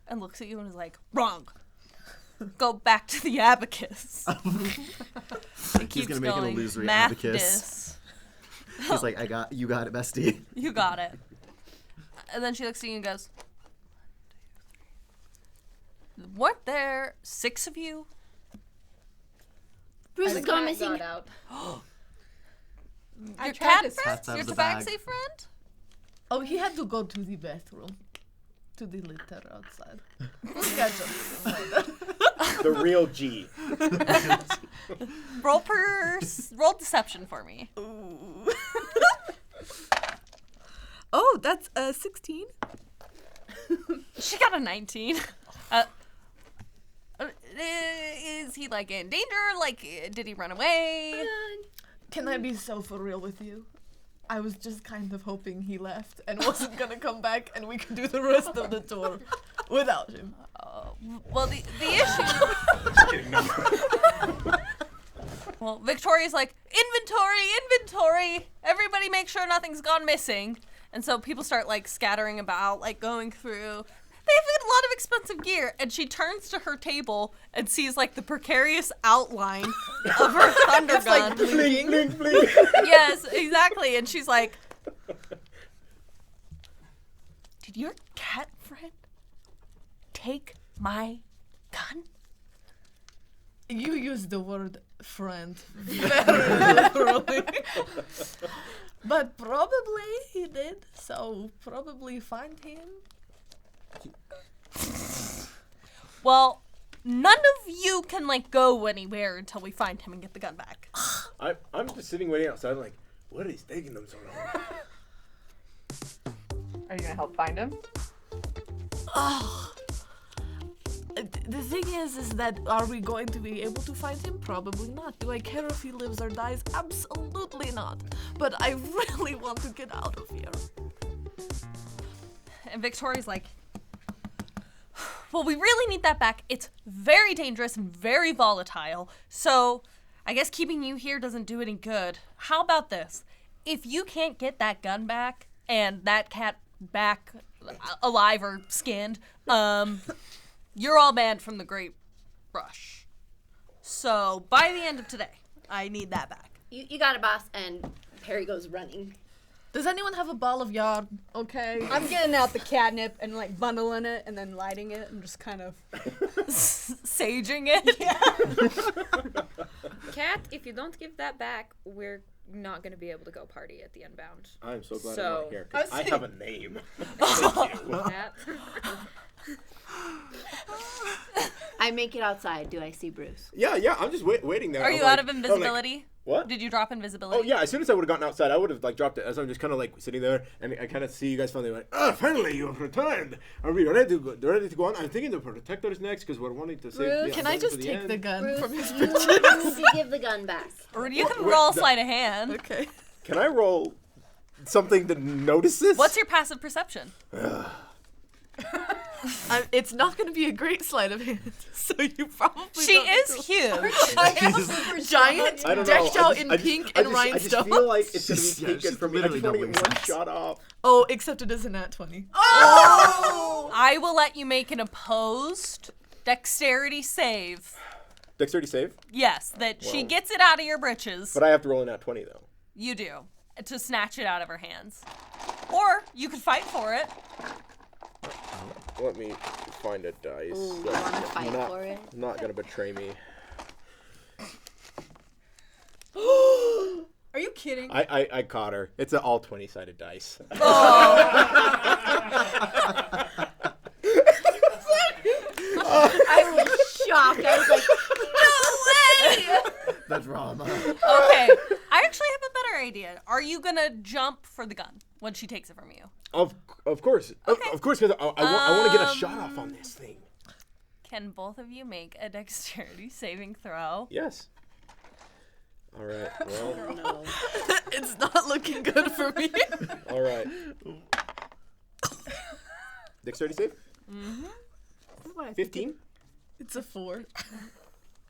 and looks at you and is like, wrong. Go back to the abacus. he's gonna make an illusory abacus. He's like, you got it, bestie. You got it. And then she looks at you and goes, weren't there 6 of you? Bruce is going Cat missing. got out. I Your tried cat to friend? Cat's out Your of the bag. tabaxi friend? Oh, he had to go to the bathroom. To the litter outside. We'll catch up later. The real G. Roll deception for me. Oh, that's 16. She got a 19. Is he like in danger? Like, did he run away? Can I be so for real with you? I was just kind of hoping he left and wasn't gonna come back, and we could do the rest of the tour without him. Well, the issue. Well, Victoria's like, inventory. Everybody make sure nothing's gone missing. And so people start like scattering about, like going through. They have a lot of expensive gear. And she turns to her table and sees like the precarious outline of her thunder gun. Blink, blink, blink. Yes, exactly. And she's like, did your cat friend take my gun? You used the word friend very literally. But probably he did, so probably find him. Well, none of you can like go anywhere until we find him and get the gun back. I'm just sitting waiting outside like, what is taking them so long? Are you gonna help find him? Oh. The thing is that are we going to be able to find him? Probably not. Do I care if he lives or dies? Absolutely not. But I really want to get out of here. And Victoria's like, well, we really need that back. It's very dangerous and very volatile. So I guess keeping you here doesn't do any good. How about this? If you can't get that gun back and that cat back alive or skinned, you're all banned from the Great Rush. So by the end of today, I need that back. You got it, boss. And Perry goes running. Does anyone have a ball of yarn? Okay. I'm getting out the catnip and like bundling it and then lighting it and just kind of saging it. Kat, if you don't give that back, we're not going to be able to go party at the Unbound. I'm so glad I'm So- not here because I have a name. Kat. I make it outside. Do I see Bruce? Yeah. I'm just waiting there. Are I'm you like- out of I'm like, invisibility? what? Did you drop invisibility? Oh yeah, as soon as I would have gotten outside, I would have like dropped it. As I'm just kind of like sitting there, and I kind of see you guys finally like, finally you have returned. Are we ready to go on? I'm thinking the protector is next because we're wanting to save. Bruce, Can I just take the gun Bruce, from his you britches? need to give the gun back. Or you can Wait, roll sleight of hand. Okay. Can I roll something to notice this? What's your passive perception? It's not going to be a great sleight of hand, so you probably She don't is huge. giant, I don't know. decked out in I just- pink I and just rhinstones. I just feel like it's gonna She's- be yeah, taken she's from me. I just literally want to get no one wings. shot off. Oh, except it is a nat 20. I will let you make an opposed dexterity save. Dexterity save, Yes, that she Whoa. gets it out of your britches. but I have to roll in at 20 though. You do. To snatch it out of her hands. Or you could fight for it. Let me find a dice. Ooh, you that's wanna fight not, for it? Not gonna betray me. Are you kidding? I caught her. It's an all 20-sided dice. I was shocked. I was like, The drama. Okay. I actually have a better idea. Are you gonna jump for the gun when she takes it from you? Of course. Okay. Of course, because I want to get a shot off on this thing. Can both of you make a dexterity saving throw? Yes. All right. Well. no. It's not looking good for me. All right. Dexterity save. 15. It's a 4.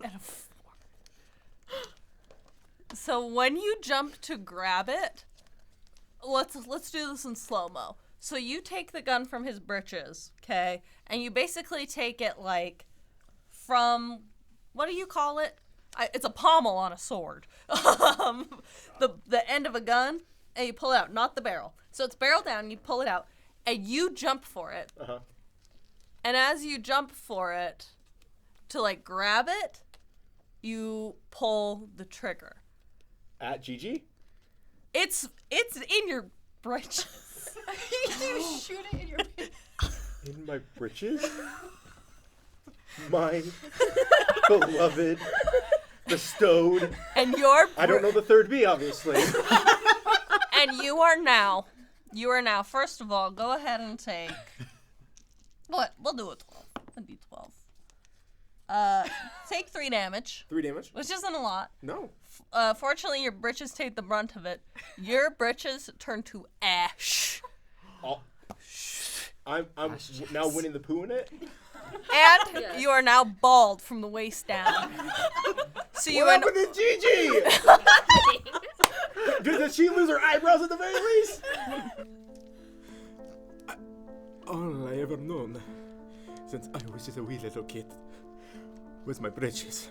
And a 4. So when you jump to grab it, let's do this in slow-mo. So you take the gun from his breeches, okay? And you basically take it like from, what do you call it? It's a pommel on a sword. The end of a gun, and you pull it out, not the barrel. So it's barrel down, you pull it out, and you jump for it. Uh-huh. And as you jump for it, to like grab it, you pull the trigger. At GG. It's in your breeches. You shoot it in your In my britches. My beloved, bestowed. And your I don't know the third B, obviously. And you are now, first of all, go ahead and take, what, we'll do a 12, a D12. Take 3 damage, 3 damage. which isn't a lot. No. Fortunately, your britches take the brunt of it. Your britches turn to ash. Oh. I'm now winning the poo in it. And you are now bald from the waist down. So you What end happened to Gigi? Did she lose her eyebrows at the very least? All I ever known, since I was just a wee little kid, was my britches.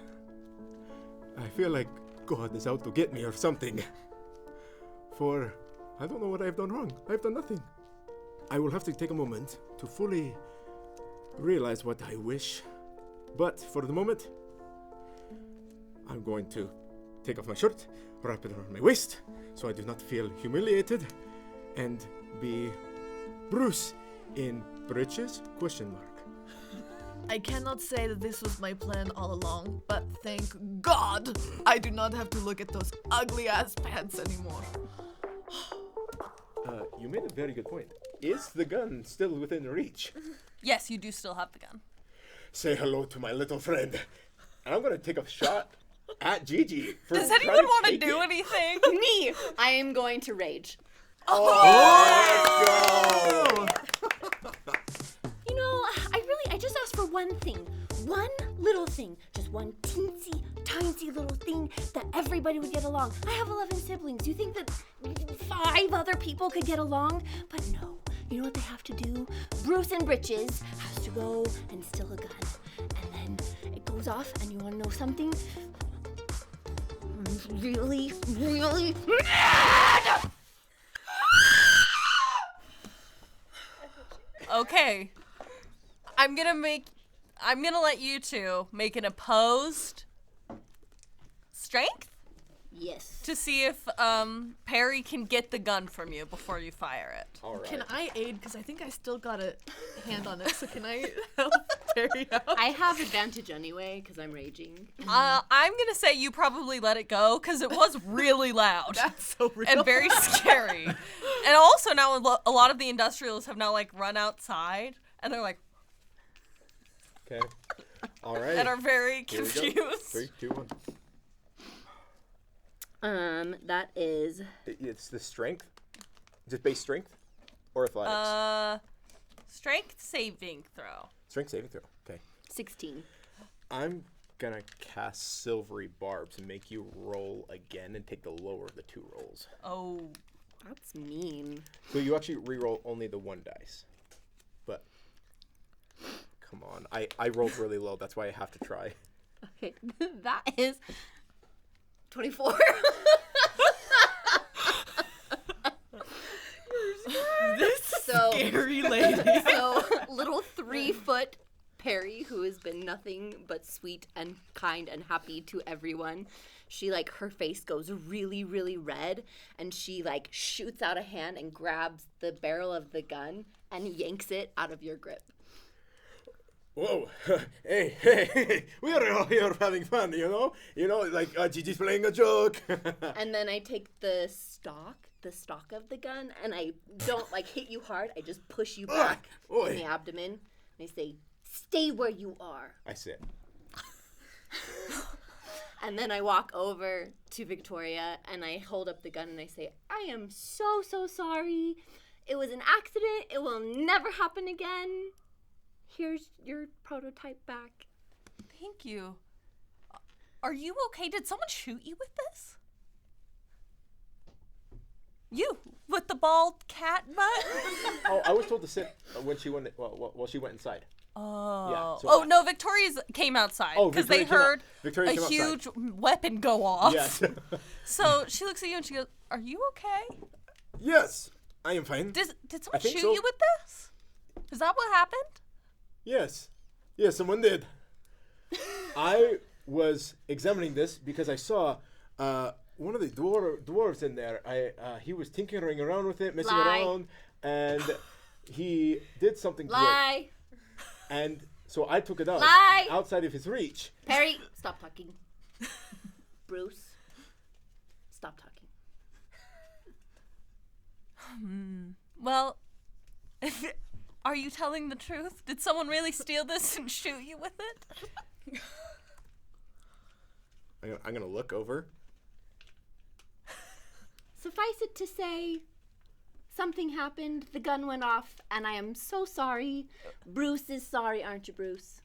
I feel like God is out to get me or something. For I don't know what I've done wrong. I've done nothing. I will have to take a moment to fully realize what I wish. But for the moment, I'm going to take off my shirt, wrap it around my waist, so I do not feel humiliated, and be Bruce in britches? ? I cannot say that this was my plan all along, but thank God I do not have to look at those ugly ass pants anymore. You made a very good point. Is the gun still within reach? Yes, you do still have the gun. Say hello to my little friend. And I'm going to take a shot at Gigi. For Does trying anyone want to take do it. anything? Me. I am going to rage. Oh, let's go! You know, I just asked for one thing. One little thing. Just one teensy, tiny little thing that everybody would get along. I have 11 siblings. You think that 5 other people could get along? But no. You know what they have to do? Bruce in Britches has to go and steal a gun. And then it goes off, and you want to know something? I'm really, really mad! Okay. I'm gonna let you two make an opposed strength Yes. to see if Perry can get the gun from you before you fire it. All right. Can I aid? Because I think I still got a hand on it. So can I help Perry out? I have advantage anyway because I'm raging. I'm gonna say you probably let it go because it was really loud. That's so real. And very scary. And also now a lot of the industrialists have now like run outside and they're like Okay. All right. and are very Here we go. confused. 3, 2, 1. That is It's the strength. Is it base strength or athletics? Strength saving throw. Strength saving throw. Okay. 16. I'm gonna cast silvery barbs and make you roll again and take the lower of the 2 rolls. Oh. That's mean. So you actually re-roll only the 1 dice. But come on, I rolled really low. That's why I have to try. Okay, that is 24. This scary lady. So little 3-foot Perry, who has been nothing but sweet and kind and happy to everyone. She her face goes really, really red, and she shoots out a hand and grabs the barrel of the gun and yanks it out of your grip. Whoa, hey, we are all here having fun, Gigi's playing a joke. And then I take the stock of the gun, and I don't hit you hard. I just push you back in the abdomen, and I say, "Stay where you are." I sit. And then I walk over to Victoria, and I hold up the gun, and I say, "I am so, so sorry. It was an accident. It will never happen again. Here's your prototype back." Thank you. Are you okay? Did someone shoot you with this? You with the bald cat butt? Oh, I was told to sit when she went. While she went inside. Oh. Yeah, so no, Victoria's came outside because they heard a huge weapon go off. Yes. So she looks at you and she goes, "Are you okay? Yes, I am fine. Did someone think shoot so. you with this? Is that what happened?" Yes, someone did. I was examining this because I saw one of the dwarves in there. He was tinkering around with it, messing around, and he did something to Lie. it. And so I took it out Lie. outside of his reach. Perry, stop talking. Bruce, stop talking. Well, are you telling the truth? Did someone really steal this and shoot you with it? I'm gonna look over. Suffice it to say, something happened, the gun went off, and I am so sorry. Bruce is sorry, aren't you, Bruce?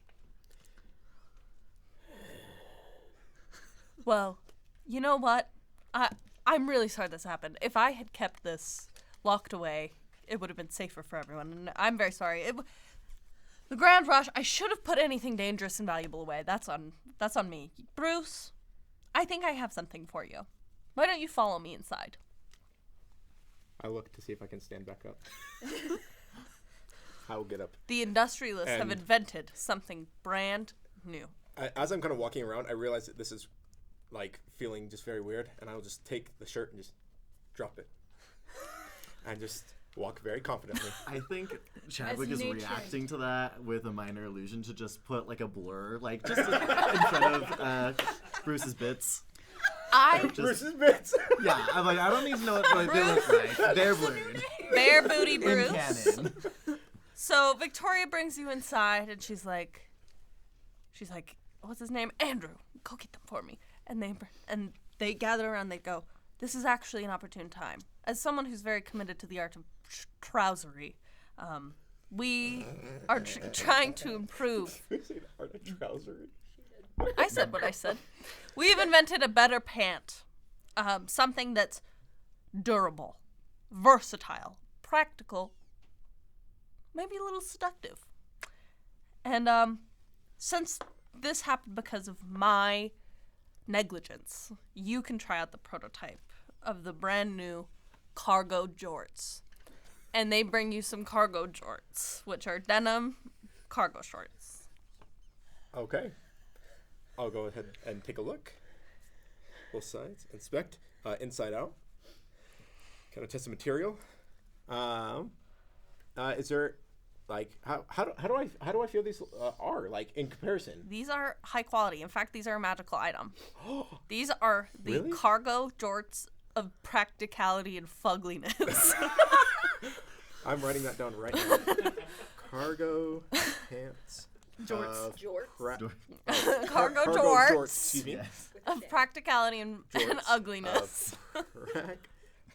Well, you know what? I'm really sorry this happened. If I had kept this locked away, it would have been safer for everyone. And I'm very sorry. The Grand Rush, I should have put anything dangerous and valuable away. That's on me. Bruce, I think I have something for you. Why don't you follow me inside? I look to see if I can stand back up. I will get up. The Industrialists have And- invented something brand new. As I'm kind of walking around, I realize that this is feeling just very weird, and I'll just take the shirt and just drop it. And just walk very confidently. I think Chadwick is reacting to that with a minor illusion to just put a blur, just in front of Bruce's bits. Bruce's bits. Yeah, I'm I don't need to know what they look like. They're blurred. Bare booty In Bruce. canon. So Victoria brings you inside, and she's like, what's his name? Andrew. Go get them for me. And they gather around. They go, this is actually an opportune time. As someone who's very committed to the art of trousery, we are trying to improve. Art of trousery. I said what I said. We've invented a better pant. Something that's durable, versatile, practical, maybe a little seductive. And since this happened because of my negligence, you can try out the prototype of the brand new cargo jorts. and they bring you some cargo jorts, which are denim cargo shorts. Okay. I'll go ahead and take a look. Both sides. Inspect. Inside out. Kind of test the material. Is there, like, how do I feel these are, like, in comparison? These are high quality. In fact, these are a magical item. These are the Really? cargo jorts of practicality and fugliness. I'm writing that down right now. Cargo pants. Jorts. Cargo Cargo jorts Excuse me. of practicality and ugliness.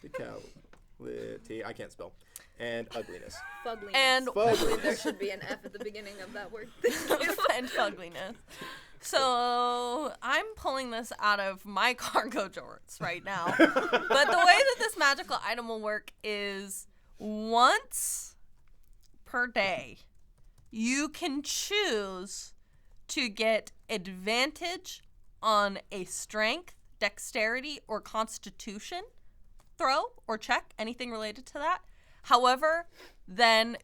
Practicality. I can't spell. And ugliness. Fugliness. And Fugliness. There should be an F at the beginning of that word. and fugliness. So I'm pulling this out of my cargo jorts right now. But the way that this magical item will work is once per day, you can choose to get advantage on a strength, dexterity, or constitution throw or check, anything related to that. However, then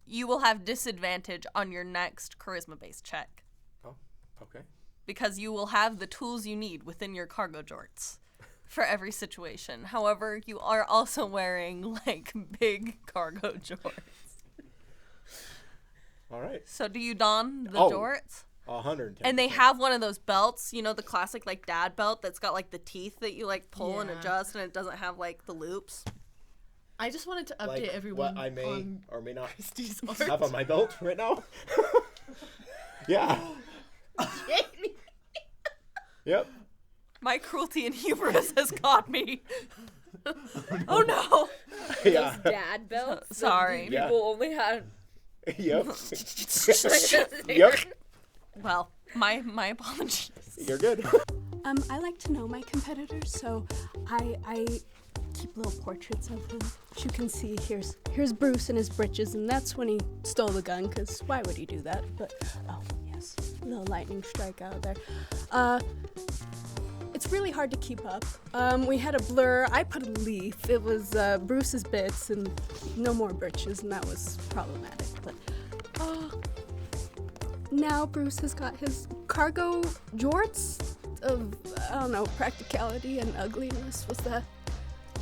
you will have disadvantage on your next charisma-based check. Oh, okay. Because you will have the tools you need within your cargo jorts for every situation. However, you are also wearing, like, big cargo jorts. All right. So do you don the Oh. jorts? 110. And they have one of those belts, you know, the classic, like, dad belt that's got, like, the teeth that you, like, pull and Yeah. adjust, and it doesn't have, like, the loops. I just wanted to update like everyone what I may on or may not Christie's have art. on my belt right now. Yeah. Yep. My cruelty and hubris has got me. Oh, no. Yeah. Dad belts. that Sorry. Yeah. People only had. Yep. Yep. Well, my apologies. You're good. I like to know my competitors, so I keep little portraits of them. As you can see, here's Bruce in his breeches, and that's when he stole the gun, because why would he do that? But, oh, yes, a little lightning strike out there. It's really hard to keep up. We had a blur. I put a leaf. It was Bruce's bits and no more breeches, and that was problematic. But now Bruce has got his cargo jorts of, I don't know, practicality and ugliness. Was that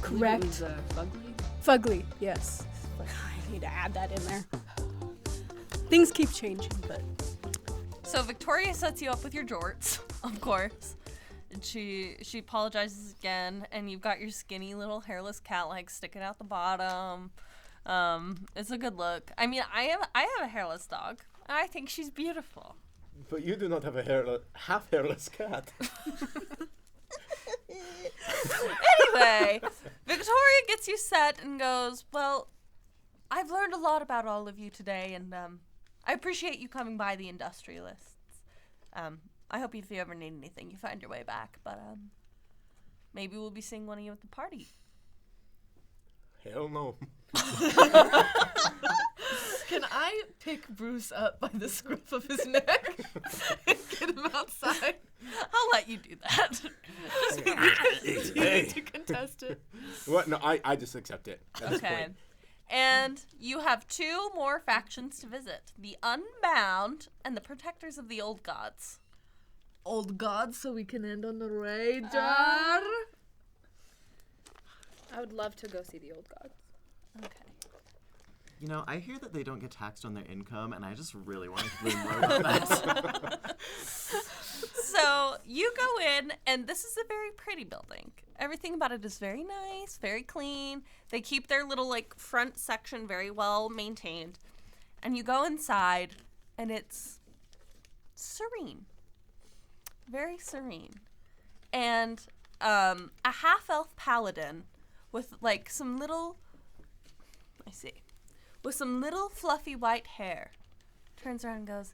correct? It was, fugly. Fugly, yes. I need to add that in there. Things keep changing, but So Victoria sets you up with your jorts, of course. And she apologizes again, and you've got your skinny little hairless cat legs sticking out the bottom. It's a good look. I mean, I have a hairless dog. And I think she's beautiful. But you do not have a half hairless cat. Anyway, Victoria gets you set and goes, well, I've learned a lot about all of you today, and I appreciate you coming by the Industrialists. I hope if you ever need anything, you find your way back, but maybe we'll be seeing one of you at the party. Hell no. Can I pick Bruce up by the scruff of his neck and get him outside? I'll let you do that. Just because You need to contest it. What? No, I just accept it at this Okay. point. And you have two more factions to visit. The Unbound and the Protectors of the Old Gods. Old gods, so we can end on the radar. I would love to go see the old gods. Okay. You know, I hear that they don't get taxed on their income, and I just really want to learn more about that. So you go in, and this is a very pretty building. Everything about it is very nice, very clean. They keep their little, like, front section very well maintained. And you go inside, and it's serene. Very serene. And a half-elf paladin with, like, some little fluffy white hair turns around and goes,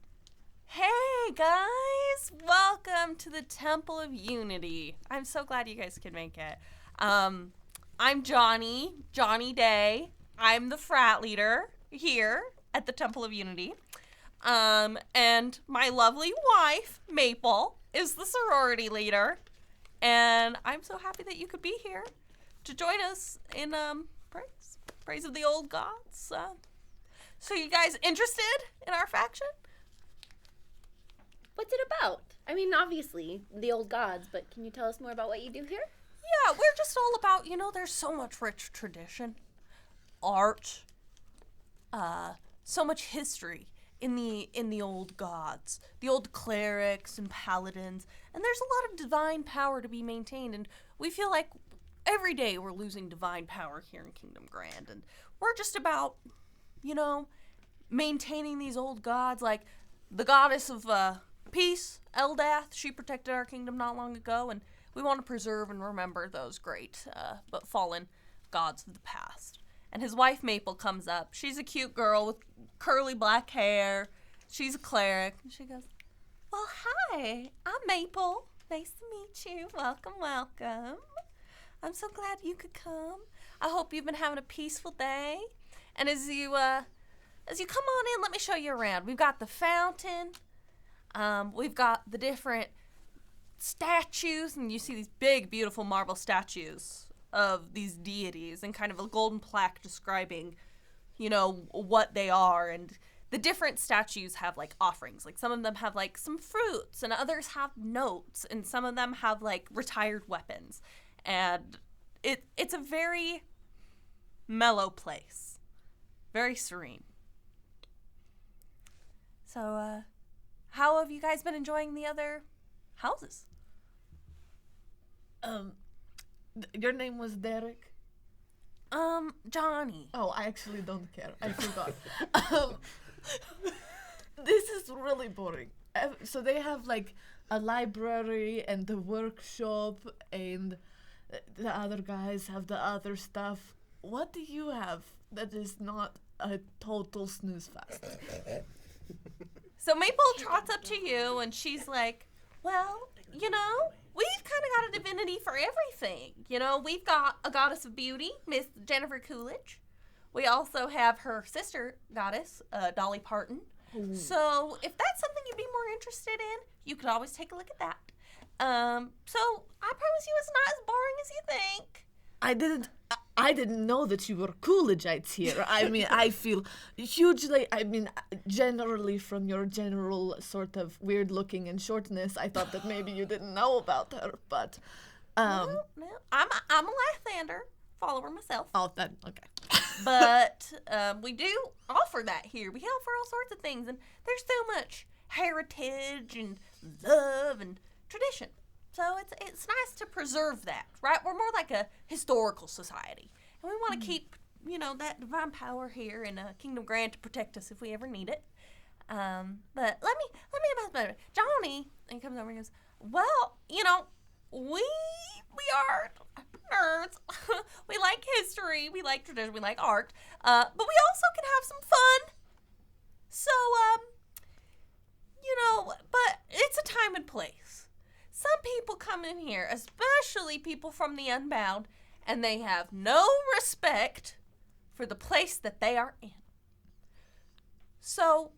"Hey guys, welcome to the Temple of Unity. I'm so glad you guys could make it. I'm Johnny Day. I'm the frat leader here at the Temple of Unity. And my lovely wife, Maple, is the sorority leader. And I'm so happy that you could be here to join us in praise." praise of the old gods. So you guys interested in our faction? What's it about? I mean, obviously, the old gods, but can you tell us more about what you do here? Yeah, we're just all about, there's so much rich tradition, art, so much history in the old gods, the old clerics and paladins, and there's a lot of divine power to be maintained, and we feel like every day we're losing divine power here in Kingdom Grand, and we're just about, maintaining these old gods, like the goddess of peace, Eldath. She protected our kingdom not long ago, and we want to preserve and remember those great but fallen gods of the past. And his wife Maple comes up. She's a cute girl with curly black hair. She's a cleric. And she goes, "Well, hi, I'm Maple. Nice to meet you. Welcome, welcome. I'm so glad you could come. I hope you've been having a peaceful day. And as you come on in, let me show you around. We've got the fountain. We've got the different statues, and you see these big, beautiful marble statues of these deities and kind of a golden plaque describing, what they are. And the different statues have, like, offerings. Like, some of them have, like, some fruits, and others have notes, and some of them have, like, retired weapons. And it's a very mellow place. Very serene. So, how have you guys been enjoying the other houses? Your name was Derek? Johnny. Oh, I actually don't care. I forgot. This is really boring. So they have like a library and a workshop, and the other guys have the other stuff. What do you have that is not a total snooze fest? So Maple trots up to you, and she's like, well, we've kind of got a divinity for everything. We've got a goddess of beauty, Miss Jennifer Coolidge. We also have her sister goddess, Dolly Parton. Ooh. So if that's something you'd be more interested in, you could always take a look at that. So I promise you it's not as boring as you think. I didn't know that you were Coolidgeites here. I mean, I feel hugely, generally from your general sort of weird looking and shortness, I thought that maybe you didn't know about her, but, No, I'm a Lathander follower myself. Oh, that, okay. But, we do offer that here. We offer all sorts of things, and there's so much heritage and love and tradition. So it's nice to preserve that, right? We're more like a historical society, and we want to keep, that divine power here in Kingdom Grand to protect us if we ever need it. But let me about Johnny. And he comes over and goes, well, we are nerds. We like history, we like tradition, we like art, but we also can have some fun. So, but it's a time and place. Some people come in here, especially people from the Unbound, and they have no respect for the place that they are in. So,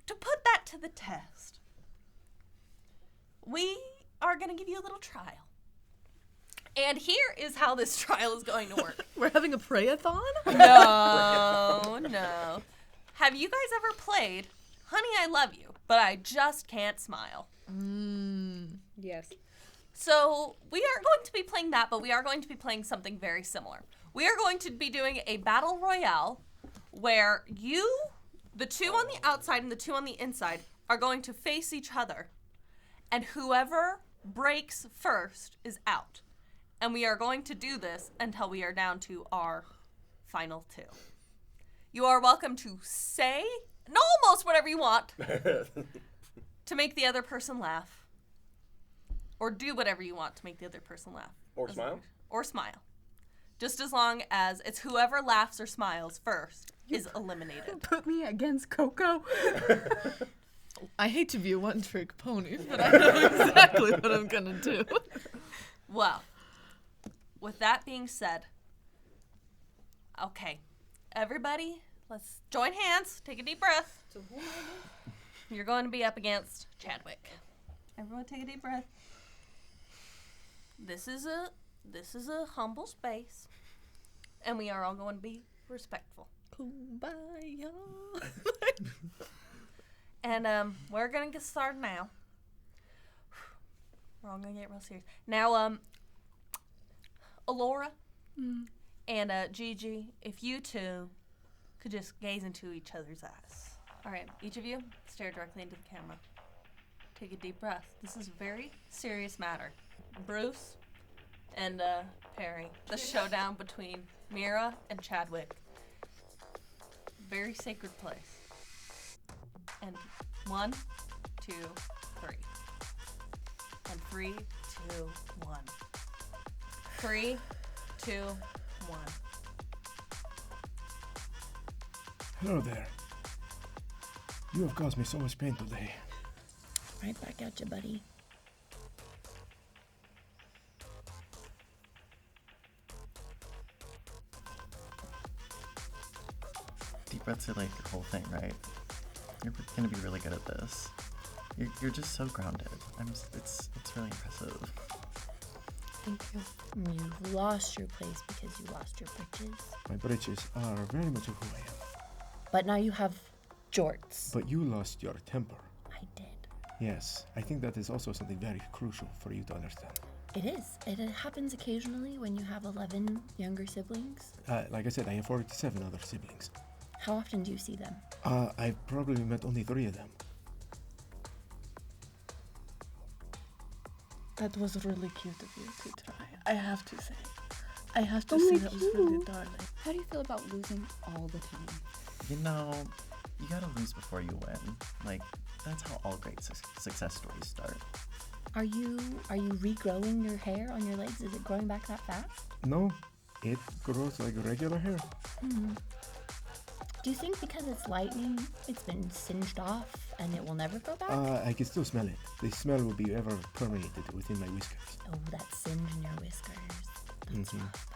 to put that to the test, we are going to give you a little trial. And here is how this trial is going to work. We're having a pray-a-thon? No. Have you guys ever played Honey, I Love You, but I Just Can't Smile? Yes. So we aren't going to be playing that, but we are going to be playing something very similar. We are going to be doing a battle royale where the two on the outside and the two on the inside, are going to face each other. And whoever breaks first is out. And we are going to do this until we are down to our final two. You are welcome to say almost whatever you want to make the other person laugh. Or do whatever you want to make the other person laugh. Or smile? Or smile. Just as long as it's whoever laughs or smiles first is eliminated. Put me against Coco. I hate to be a one-trick pony, but I know exactly what I'm gonna do. Well, with that being said, okay, everybody, let's join hands, take a deep breath. So who am I? You're going to be up against Chadwick. Everyone take a deep breath. This is a humble space, and we are all going to be respectful. Kumbaya. And we're gonna get started now. We're all gonna get real serious. Now, Alora and Gigi, if you two could just gaze into each other's eyes. All right, each of you stare directly into the camera. Take a deep breath. This is a very serious matter. Bruce and Perry, the showdown between Mira and Chadwick. Very sacred place. And 1, 2, 3. And 3, 2, 1. 3, 2, 1. Hello there. You have caused me so much pain today. Right back at you, buddy. Deep breaths are like your whole thing, right? You're gonna be really good at this. You're just so grounded. It's really impressive. Thank you. You've lost your place because you lost your britches. My britches are very much of who I am. But now you have jorts. But you lost your temper. I did. Yes, I think that is also something very crucial for you to understand. It is. It happens occasionally when you have 11 younger siblings. Like I said, I have 47 other siblings. How often do you see them? I've probably met only 3 of them. That was really cute of you to try. I have to say. I have to say that was really darling. How do you feel about losing all the time? You know, you gotta lose before you win. Like, that's how all great success stories start. Are you regrowing your hair on your legs? Is it growing back that fast? No, it grows like regular hair. Do you think because it's lightning, it's been singed off and it will never grow back? I can still smell it. The smell will be ever permeated within my whiskers. Oh, that singe in your whiskers. That's rough,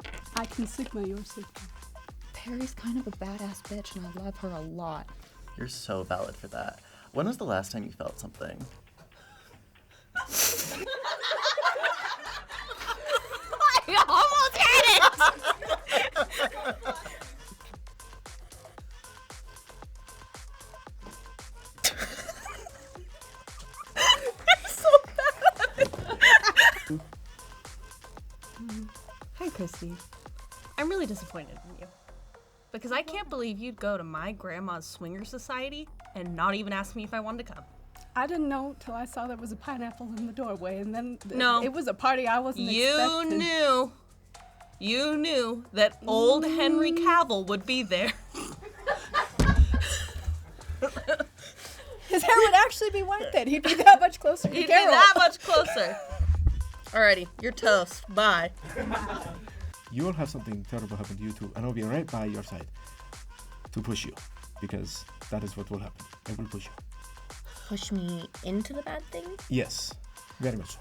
buddy. I can sigma your sigma. Perry's kind of a badass bitch, and I love her a lot. You're so valid for that. When was the last time you felt something? I almost had it! Hi, Christy. I'm really disappointed in you. Because I can't believe you'd go to my grandma's swinger society and not even ask me if I wanted to come. I didn't know till I saw there was a pineapple in the doorway, and then No. it was a party I wasn't expecting. You knew that old Henry Cavill would be there. His hair would actually be white then. He'd be that much closer to He'd be Carol. that much closer. Alrighty, you're toast. Bye. You'll have something terrible happen to you too, and I'll be right by your side to push you, because that is what will happen. I will push you. Push me into the bad thing? Yes, very much so.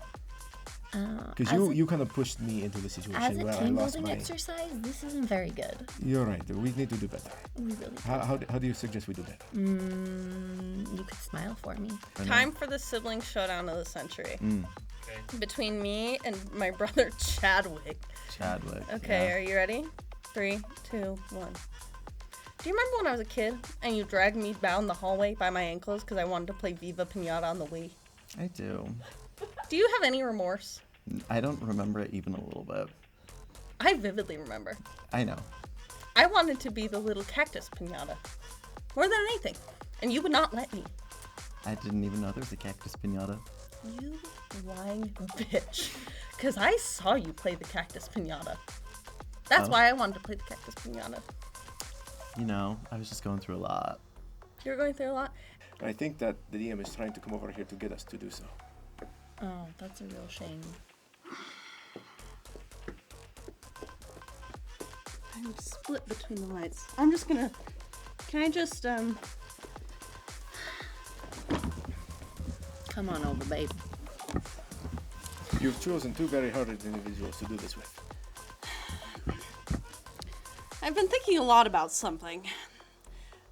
Because you kind of pushed me into the situation As a where I team lost building my... exercise, this isn't very good. You're right. We need to do better. We really do. How do you suggest we do better? You could smile for me. Time for the sibling showdown of the century. Between me and my brother Chadwick. Okay, yeah. Are you ready? 3, 2, 1. Do you remember when I was a kid and you dragged me down the hallway by my ankles because I wanted to play Viva Pinata on the Wii? I do. Do you have any remorse? I don't remember it even a little bit. I vividly remember. I know. I wanted to be the little cactus pinata. More than anything. And you would not let me. I didn't even know there was a cactus pinata. You lying bitch. Because I saw you play the cactus pinata. That's why I wanted to play the cactus pinata. You know, I was just going through a lot. You were going through a lot? I think that the DM is trying to come over here to get us to do so. Oh, that's a real shame. I'm split between the lights. I'm just gonna... Can I just, Come on over, babe. You've chosen 2 very hard individuals to do this with. I've been thinking a lot about something.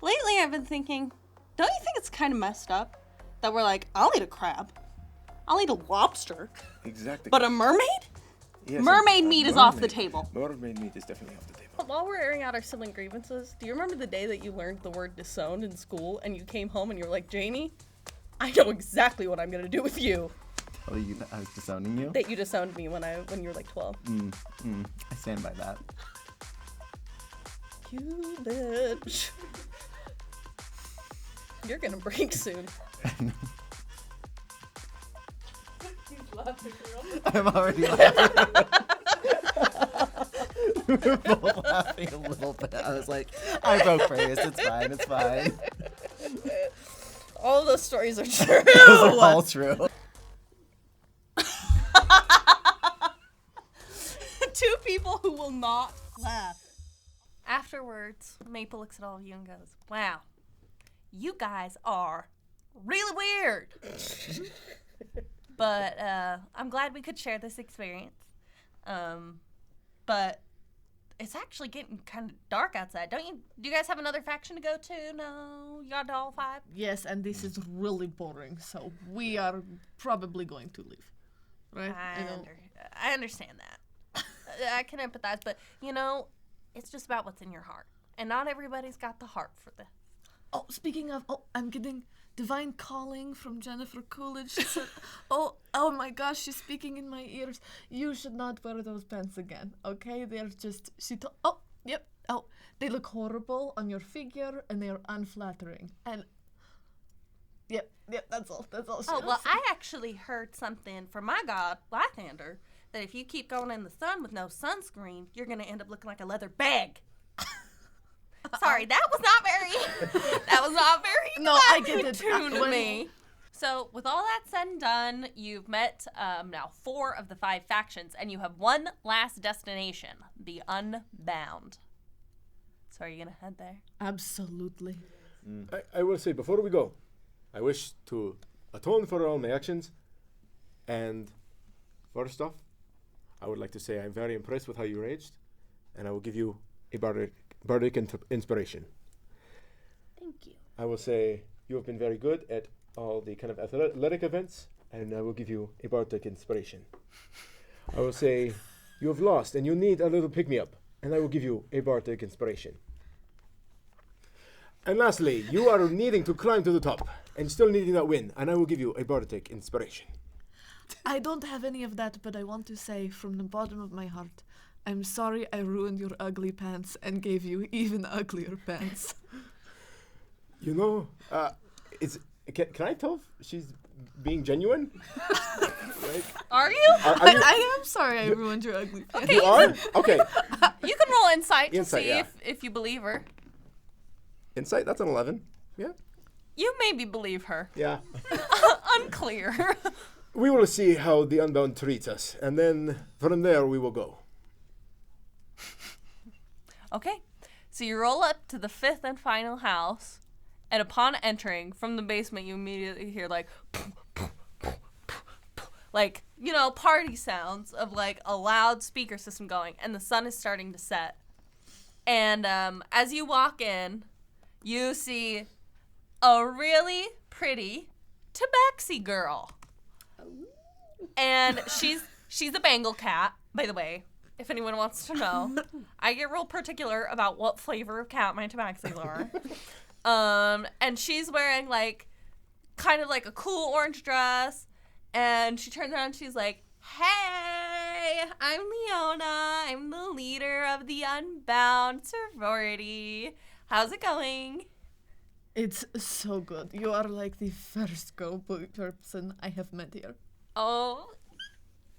Lately, I've been thinking, don't you think it's kind of messed up that we're like, I'll eat a crab, I'll eat a lobster, Exactly. but a mermaid? Yes, Mermaid meat is off the table. Mermaid meat is definitely off the table. While we're airing out our silly grievances, do you remember the day that you learned the word disowned in school and you came home and you were like, Janie, I know exactly what I'm going to do with you. Oh, I was disowning you? That you disowned me when you were like 12. I stand by that. You bitch. You're going to break soon. I'm already laughing. We were both laughing a little bit. I was like, I broke first. It's fine. It's fine. All of those stories are true. Those are all true. Two people who will not laugh. Afterwards, Maple looks at all of you and goes, wow, you guys are really weird. But I'm glad we could share this experience. But it's actually getting kind of dark outside. Do you guys have another faction to go to? No? You got to all 5? Yes, and this is really boring, so we are probably going to leave. Right? I understand that. I can empathize, but, it's just about what's in your heart. And not everybody's got the heart for this. Oh, speaking of, I'm getting divine calling from Jennifer Coolidge. She said, oh my gosh, she's speaking in my ears. You should not wear those pants again, okay? They're just, they look horrible on your figure and they're unflattering. And, yep, that's all. I actually heard something from my god, Lythander, that if you keep going in the sun with no sunscreen, you're going to end up looking like a leather bag. Sorry, that was not very No, I get it. to me. So, with all that said and done, you've met now 4 of the 5 factions, and you have one last destination, the Unbound. So, are you going to head there? Absolutely. I will say, before we go, I wish to atone for all my actions. And first off, I would like to say I'm very impressed with how you raged, and I will give you a bardic inspiration. Thank you. I will say you have been very good at all the kind of athletic events, and I will give you a bardic inspiration. I will say you have lost and you need a little pick-me-up, and I will give you a bardic inspiration. And lastly, you are needing to climb to the top and still needing that win, and I will give you a bardic inspiration. I don't have any of that, but I want to say from the bottom of my heart, I'm sorry I ruined your ugly pants and gave you even uglier pants. Can I tell if she's being genuine? Are you? I am sorry I ruined your ugly pants. Okay. You are? Okay. You can roll insight to see yeah. if you believe her. Insight, that's an 11. Yeah. You maybe believe her. Yeah. Unclear. We will see how the Unbound treats us, and then from there we will go. Okay, so you roll up to the 5th and final house, and upon entering from the basement, you immediately hear party sounds of a loud speaker system going, and the sun is starting to set. And as you walk in, you see a really pretty tabaxi girl. And she's a Bengal cat, by the way, if anyone wants to know. I get real particular about what flavor of cat my tabaxis are. And she's wearing kind of like a cool orange dress, and she turns around and she's like, hey, I'm Leona. I'm the leader of the Unbound sorority. How's it going? It's so good. You are like the first go-boy person I have met here. Oh,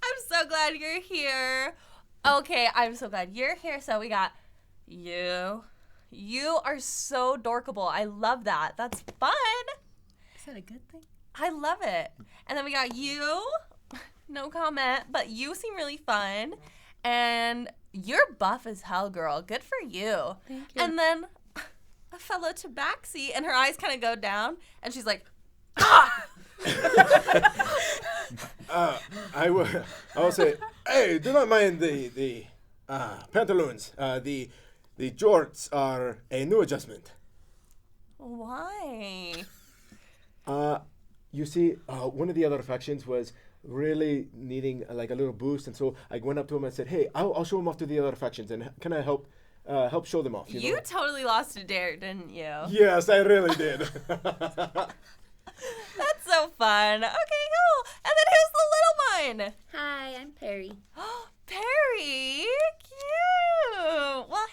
I'm so glad you're here. Okay, I'm so glad you're here. So we got you. You are so dorkable. I love that. That's fun. Is that a good thing? I love it. And then we got you. No comment, but you seem really fun. And you're buff as hell, girl. Good for you. Thank you. And then a fellow tabaxi, and her eyes kind of go down, and she's like, ah! I will say, hey, do not mind the pantaloons. The jorts are a new adjustment. Why? You see, one of the other factions was really needing like a little boost, and so I went up to him and said, "Hey, I'll show him off to the other factions, and can I help show them off?" You totally lost a dare, didn't you? Yes, I really did. That's so fun. Okay, cool. And then who's the little one? Hi, I'm Perry. Perry, cute. Well,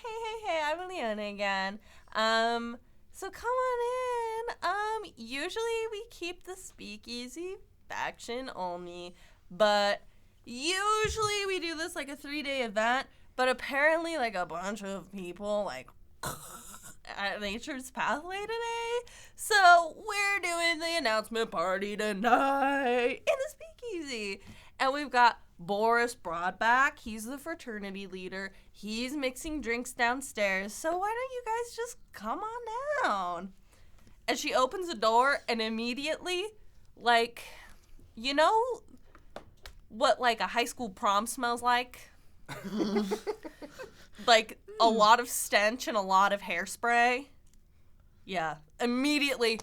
hey, I'm Leona again. So come on in. Usually we keep the speakeasy faction only, but usually we do this like a 3-day event, but apparently like a bunch of people like at Nature's Pathway today, so we're doing the announcement party tonight in the speakeasy, and we've got Boris Broadback. He's the fraternity leader. He's mixing drinks downstairs, so why don't you guys just come on down? And she opens the door, and immediately, like, you know what like a high school prom smells like? Like a lot of stench and a lot of hairspray. Yeah, immediately.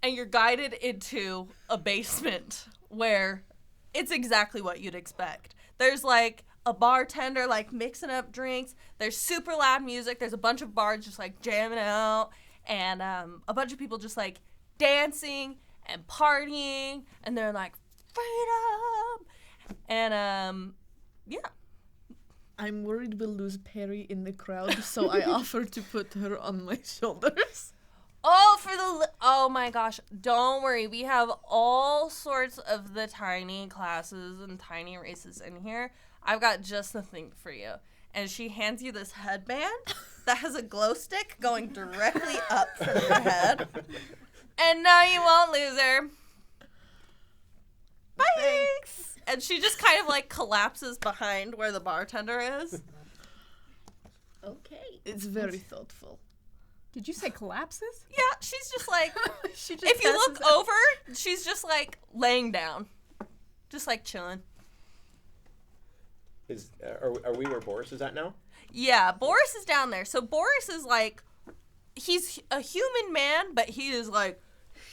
And you're guided into a basement where it's exactly what you'd expect. There's like a bartender like mixing up drinks. There's super loud music. There's a bunch of bars just like jamming out, and a bunch of people just like dancing and partying, and they're like freedom. And yeah. I'm worried we'll lose Perry in the crowd, so I offer to put her on my shoulders. Oh my gosh, don't worry. We have all sorts of the tiny classes and tiny races in here. I've got just the thing for you. And she hands you this headband that has a glow stick going directly up from your head. And now you won't lose her. Bye. Thanks. And she just kind of like collapses behind where the bartender is. Okay. It's very thoughtful. Did you say collapses? Yeah, she's just like, She just if you passes look out. over, she's just like laying down. Just like chilling. Are we where Boris is at now? Yeah, Boris is down there. So Boris is like, he's a human man, but he is like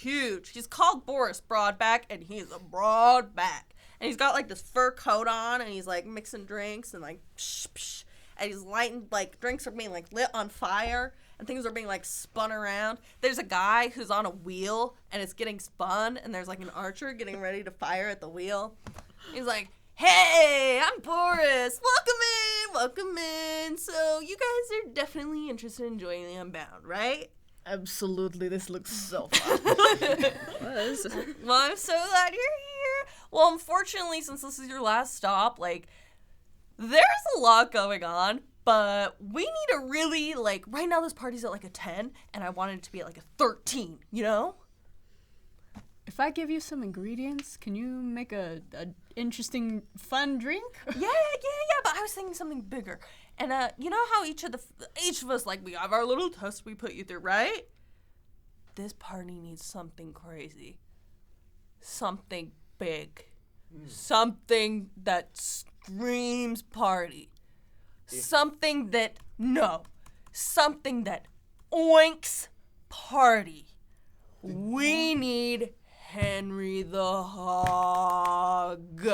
huge. He's called Boris Broadback, and he's a broadback. And he's got like this fur coat on, and he's like mixing drinks and like psh, psh, and he's lighting, like drinks are being like lit on fire, and things are being like spun around. There's a guy who's on a wheel, and it's getting spun, and there's like an archer getting ready to fire at the wheel. He's like, "Hey, I'm Boris. Welcome in. So you guys are definitely interested in joining Unbound, right?" Absolutely, this looks so fun. Well, I'm so glad you're here. Well, unfortunately, since this is your last stop, like, there's a lot going on, but we need a really, like, right now this party's at, like, a 10, and I want it to be at, like, a 13, you know? If I give you some ingredients, can you make a interesting, fun drink? Yeah, but I was thinking something bigger. And, you know how each of us, like, we have our little test we put you through, right? This party needs something crazy. Something big. Something that screams party. Something that oinks party. We need Henry the Hog.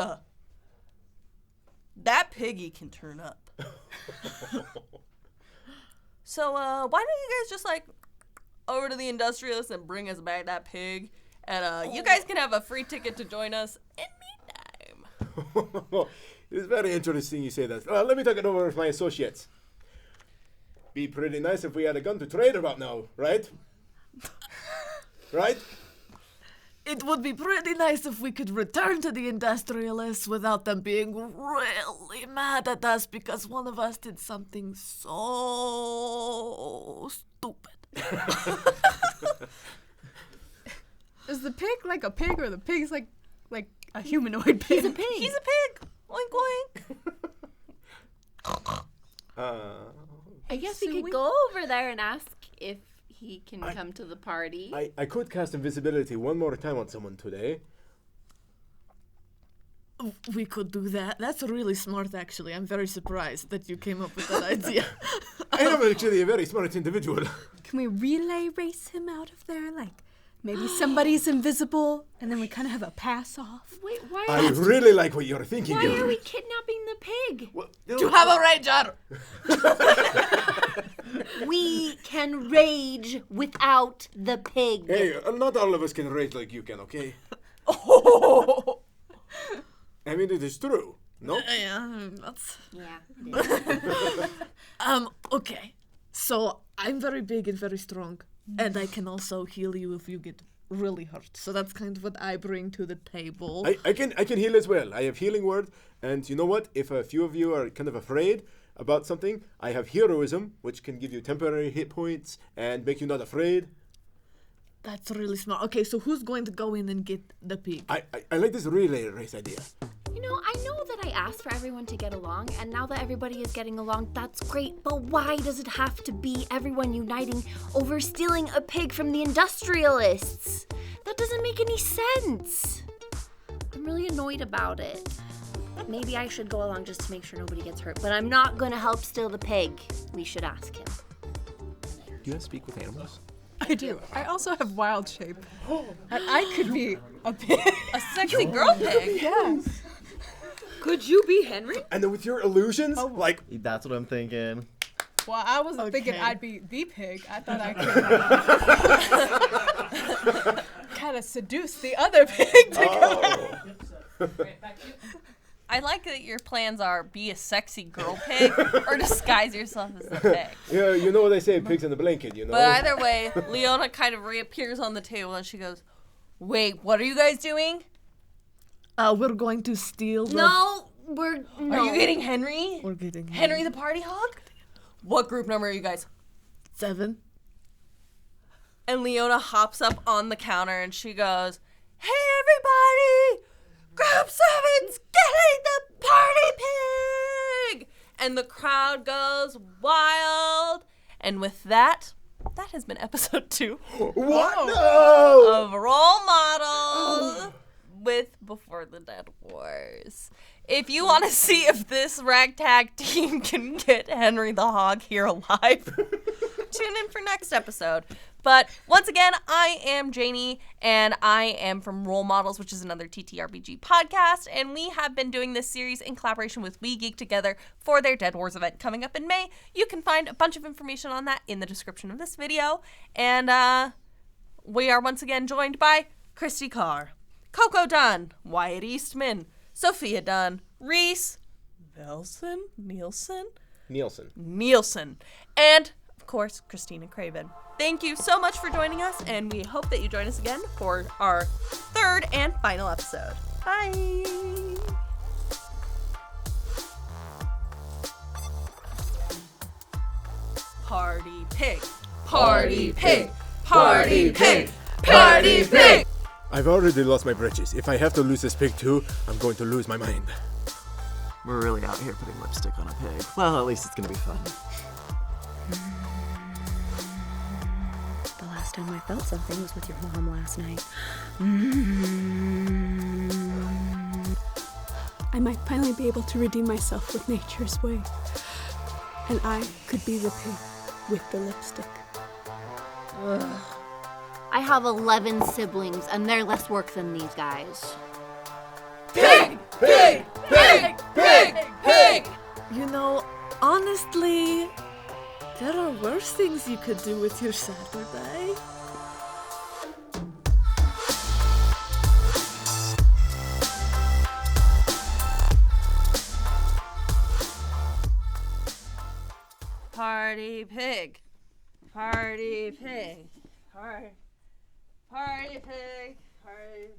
That piggy can turn up. So, why don't you guys just, like, over to the Industrialists and bring us back that pig? And, you guys can have a free ticket to join us in meantime. It's very interesting you say that. Let me talk it over with my associates. Be pretty nice if we had a gun to trade about now, right? Right? It would be pretty nice if we could return to the Industrialists without them being really mad at us because one of us did something so stupid. Is the pig like a pig, or the pig's like a humanoid pig? He's a pig. He's a pig. Oink, oink. I guess we could go over there and ask if he can come to the party. I could cast invisibility one more time on someone today. We could do that. That's really smart, actually. I'm very surprised that you came up with that idea. I am actually a very smart individual. Can we relay race him out of there? Like, maybe somebody's invisible, and then we kind of have a pass-off. Wait, why? I really like what you're thinking. Why Gilbert. are we kidnapping the pig? Well, To have a rager! We can rage without the pig. Hey, not all of us can rage like you can, okay? I mean, it is true. No? Yeah, that's... Yeah. Okay. So, I'm very big and very strong. And I can also heal you if you get really hurt. So that's kind of what I bring to the table. I can heal as well. I have healing word, and you know what? If a few of you are kind of afraid about something, I have heroism, which can give you temporary hit points and make you not afraid. That's really smart. Okay, so who's going to go in and get the pig? I like this relay race idea. You know, I know that I asked for everyone to get along, and now that everybody is getting along, that's great, but why does it have to be everyone uniting over stealing a pig from the Industrialists? That doesn't make any sense. I'm really annoyed about it. Maybe I should go along just to make sure nobody gets hurt, but I'm not gonna help steal the pig. We should ask him. Do you guys speak with animals? I do. I also have wild shape. And I could be a pig. A sexy girl pig. Yes. Could you be Henry? And then with your illusions, like... That's what I'm thinking. Well, I wasn't thinking I'd be the pig. I thought I could kind of seduce the other pig to come out. I like that your plans are be a sexy girl pig or disguise yourself as the pig. Yeah, you know what they say, pigs in the blanket, you know? But either way, Leona kind of reappears on the table and she goes, "Wait, what are you guys doing? We're going to steal the... No. Are you getting Henry? We're getting Henry the party hog? What group number are you guys?" 7. And Leona hops up on the counter and she goes, "Hey everybody! Group 7's getting the party pig!" And the crowd goes wild. And with that, that has been episode 2 What? No! of Role Models with Before the Dead Wars. If you want to see if this ragtag team can get Henry the Hog here alive, tune in for next episode. But once again, I am Janie, and I am from Role Models, which is another TTRPG podcast, and we have been doing this series in collaboration with We Geek Together for their Dead Wars event coming up in May. You can find a bunch of information on that in the description of this video. And we are once again joined by Christie Karr, Coco Dunn, Wyatt Eastman, Sophia Dunn, Rhees Nielson, and of course, Christina Craven. Thank you so much for joining us, and we hope that you join us again for our 3rd and final episode. Bye! Party pig! Party pig! Party pig! Party pig! I've already lost my britches. If I have to lose this pig too, I'm going to lose my mind. We're really out here putting lipstick on a pig. Well, at least it's gonna be fun. The last time I felt something was with your mom last night. I might finally be able to redeem myself with nature's way. And I could be the pig with the lipstick. I have 11 siblings, and they're less work than these guys. Pig! Pig! Pig! Pig! Pig! You know, honestly, there are worse things you could do with your Saturday. Party pig! Party pig! Party pig! Party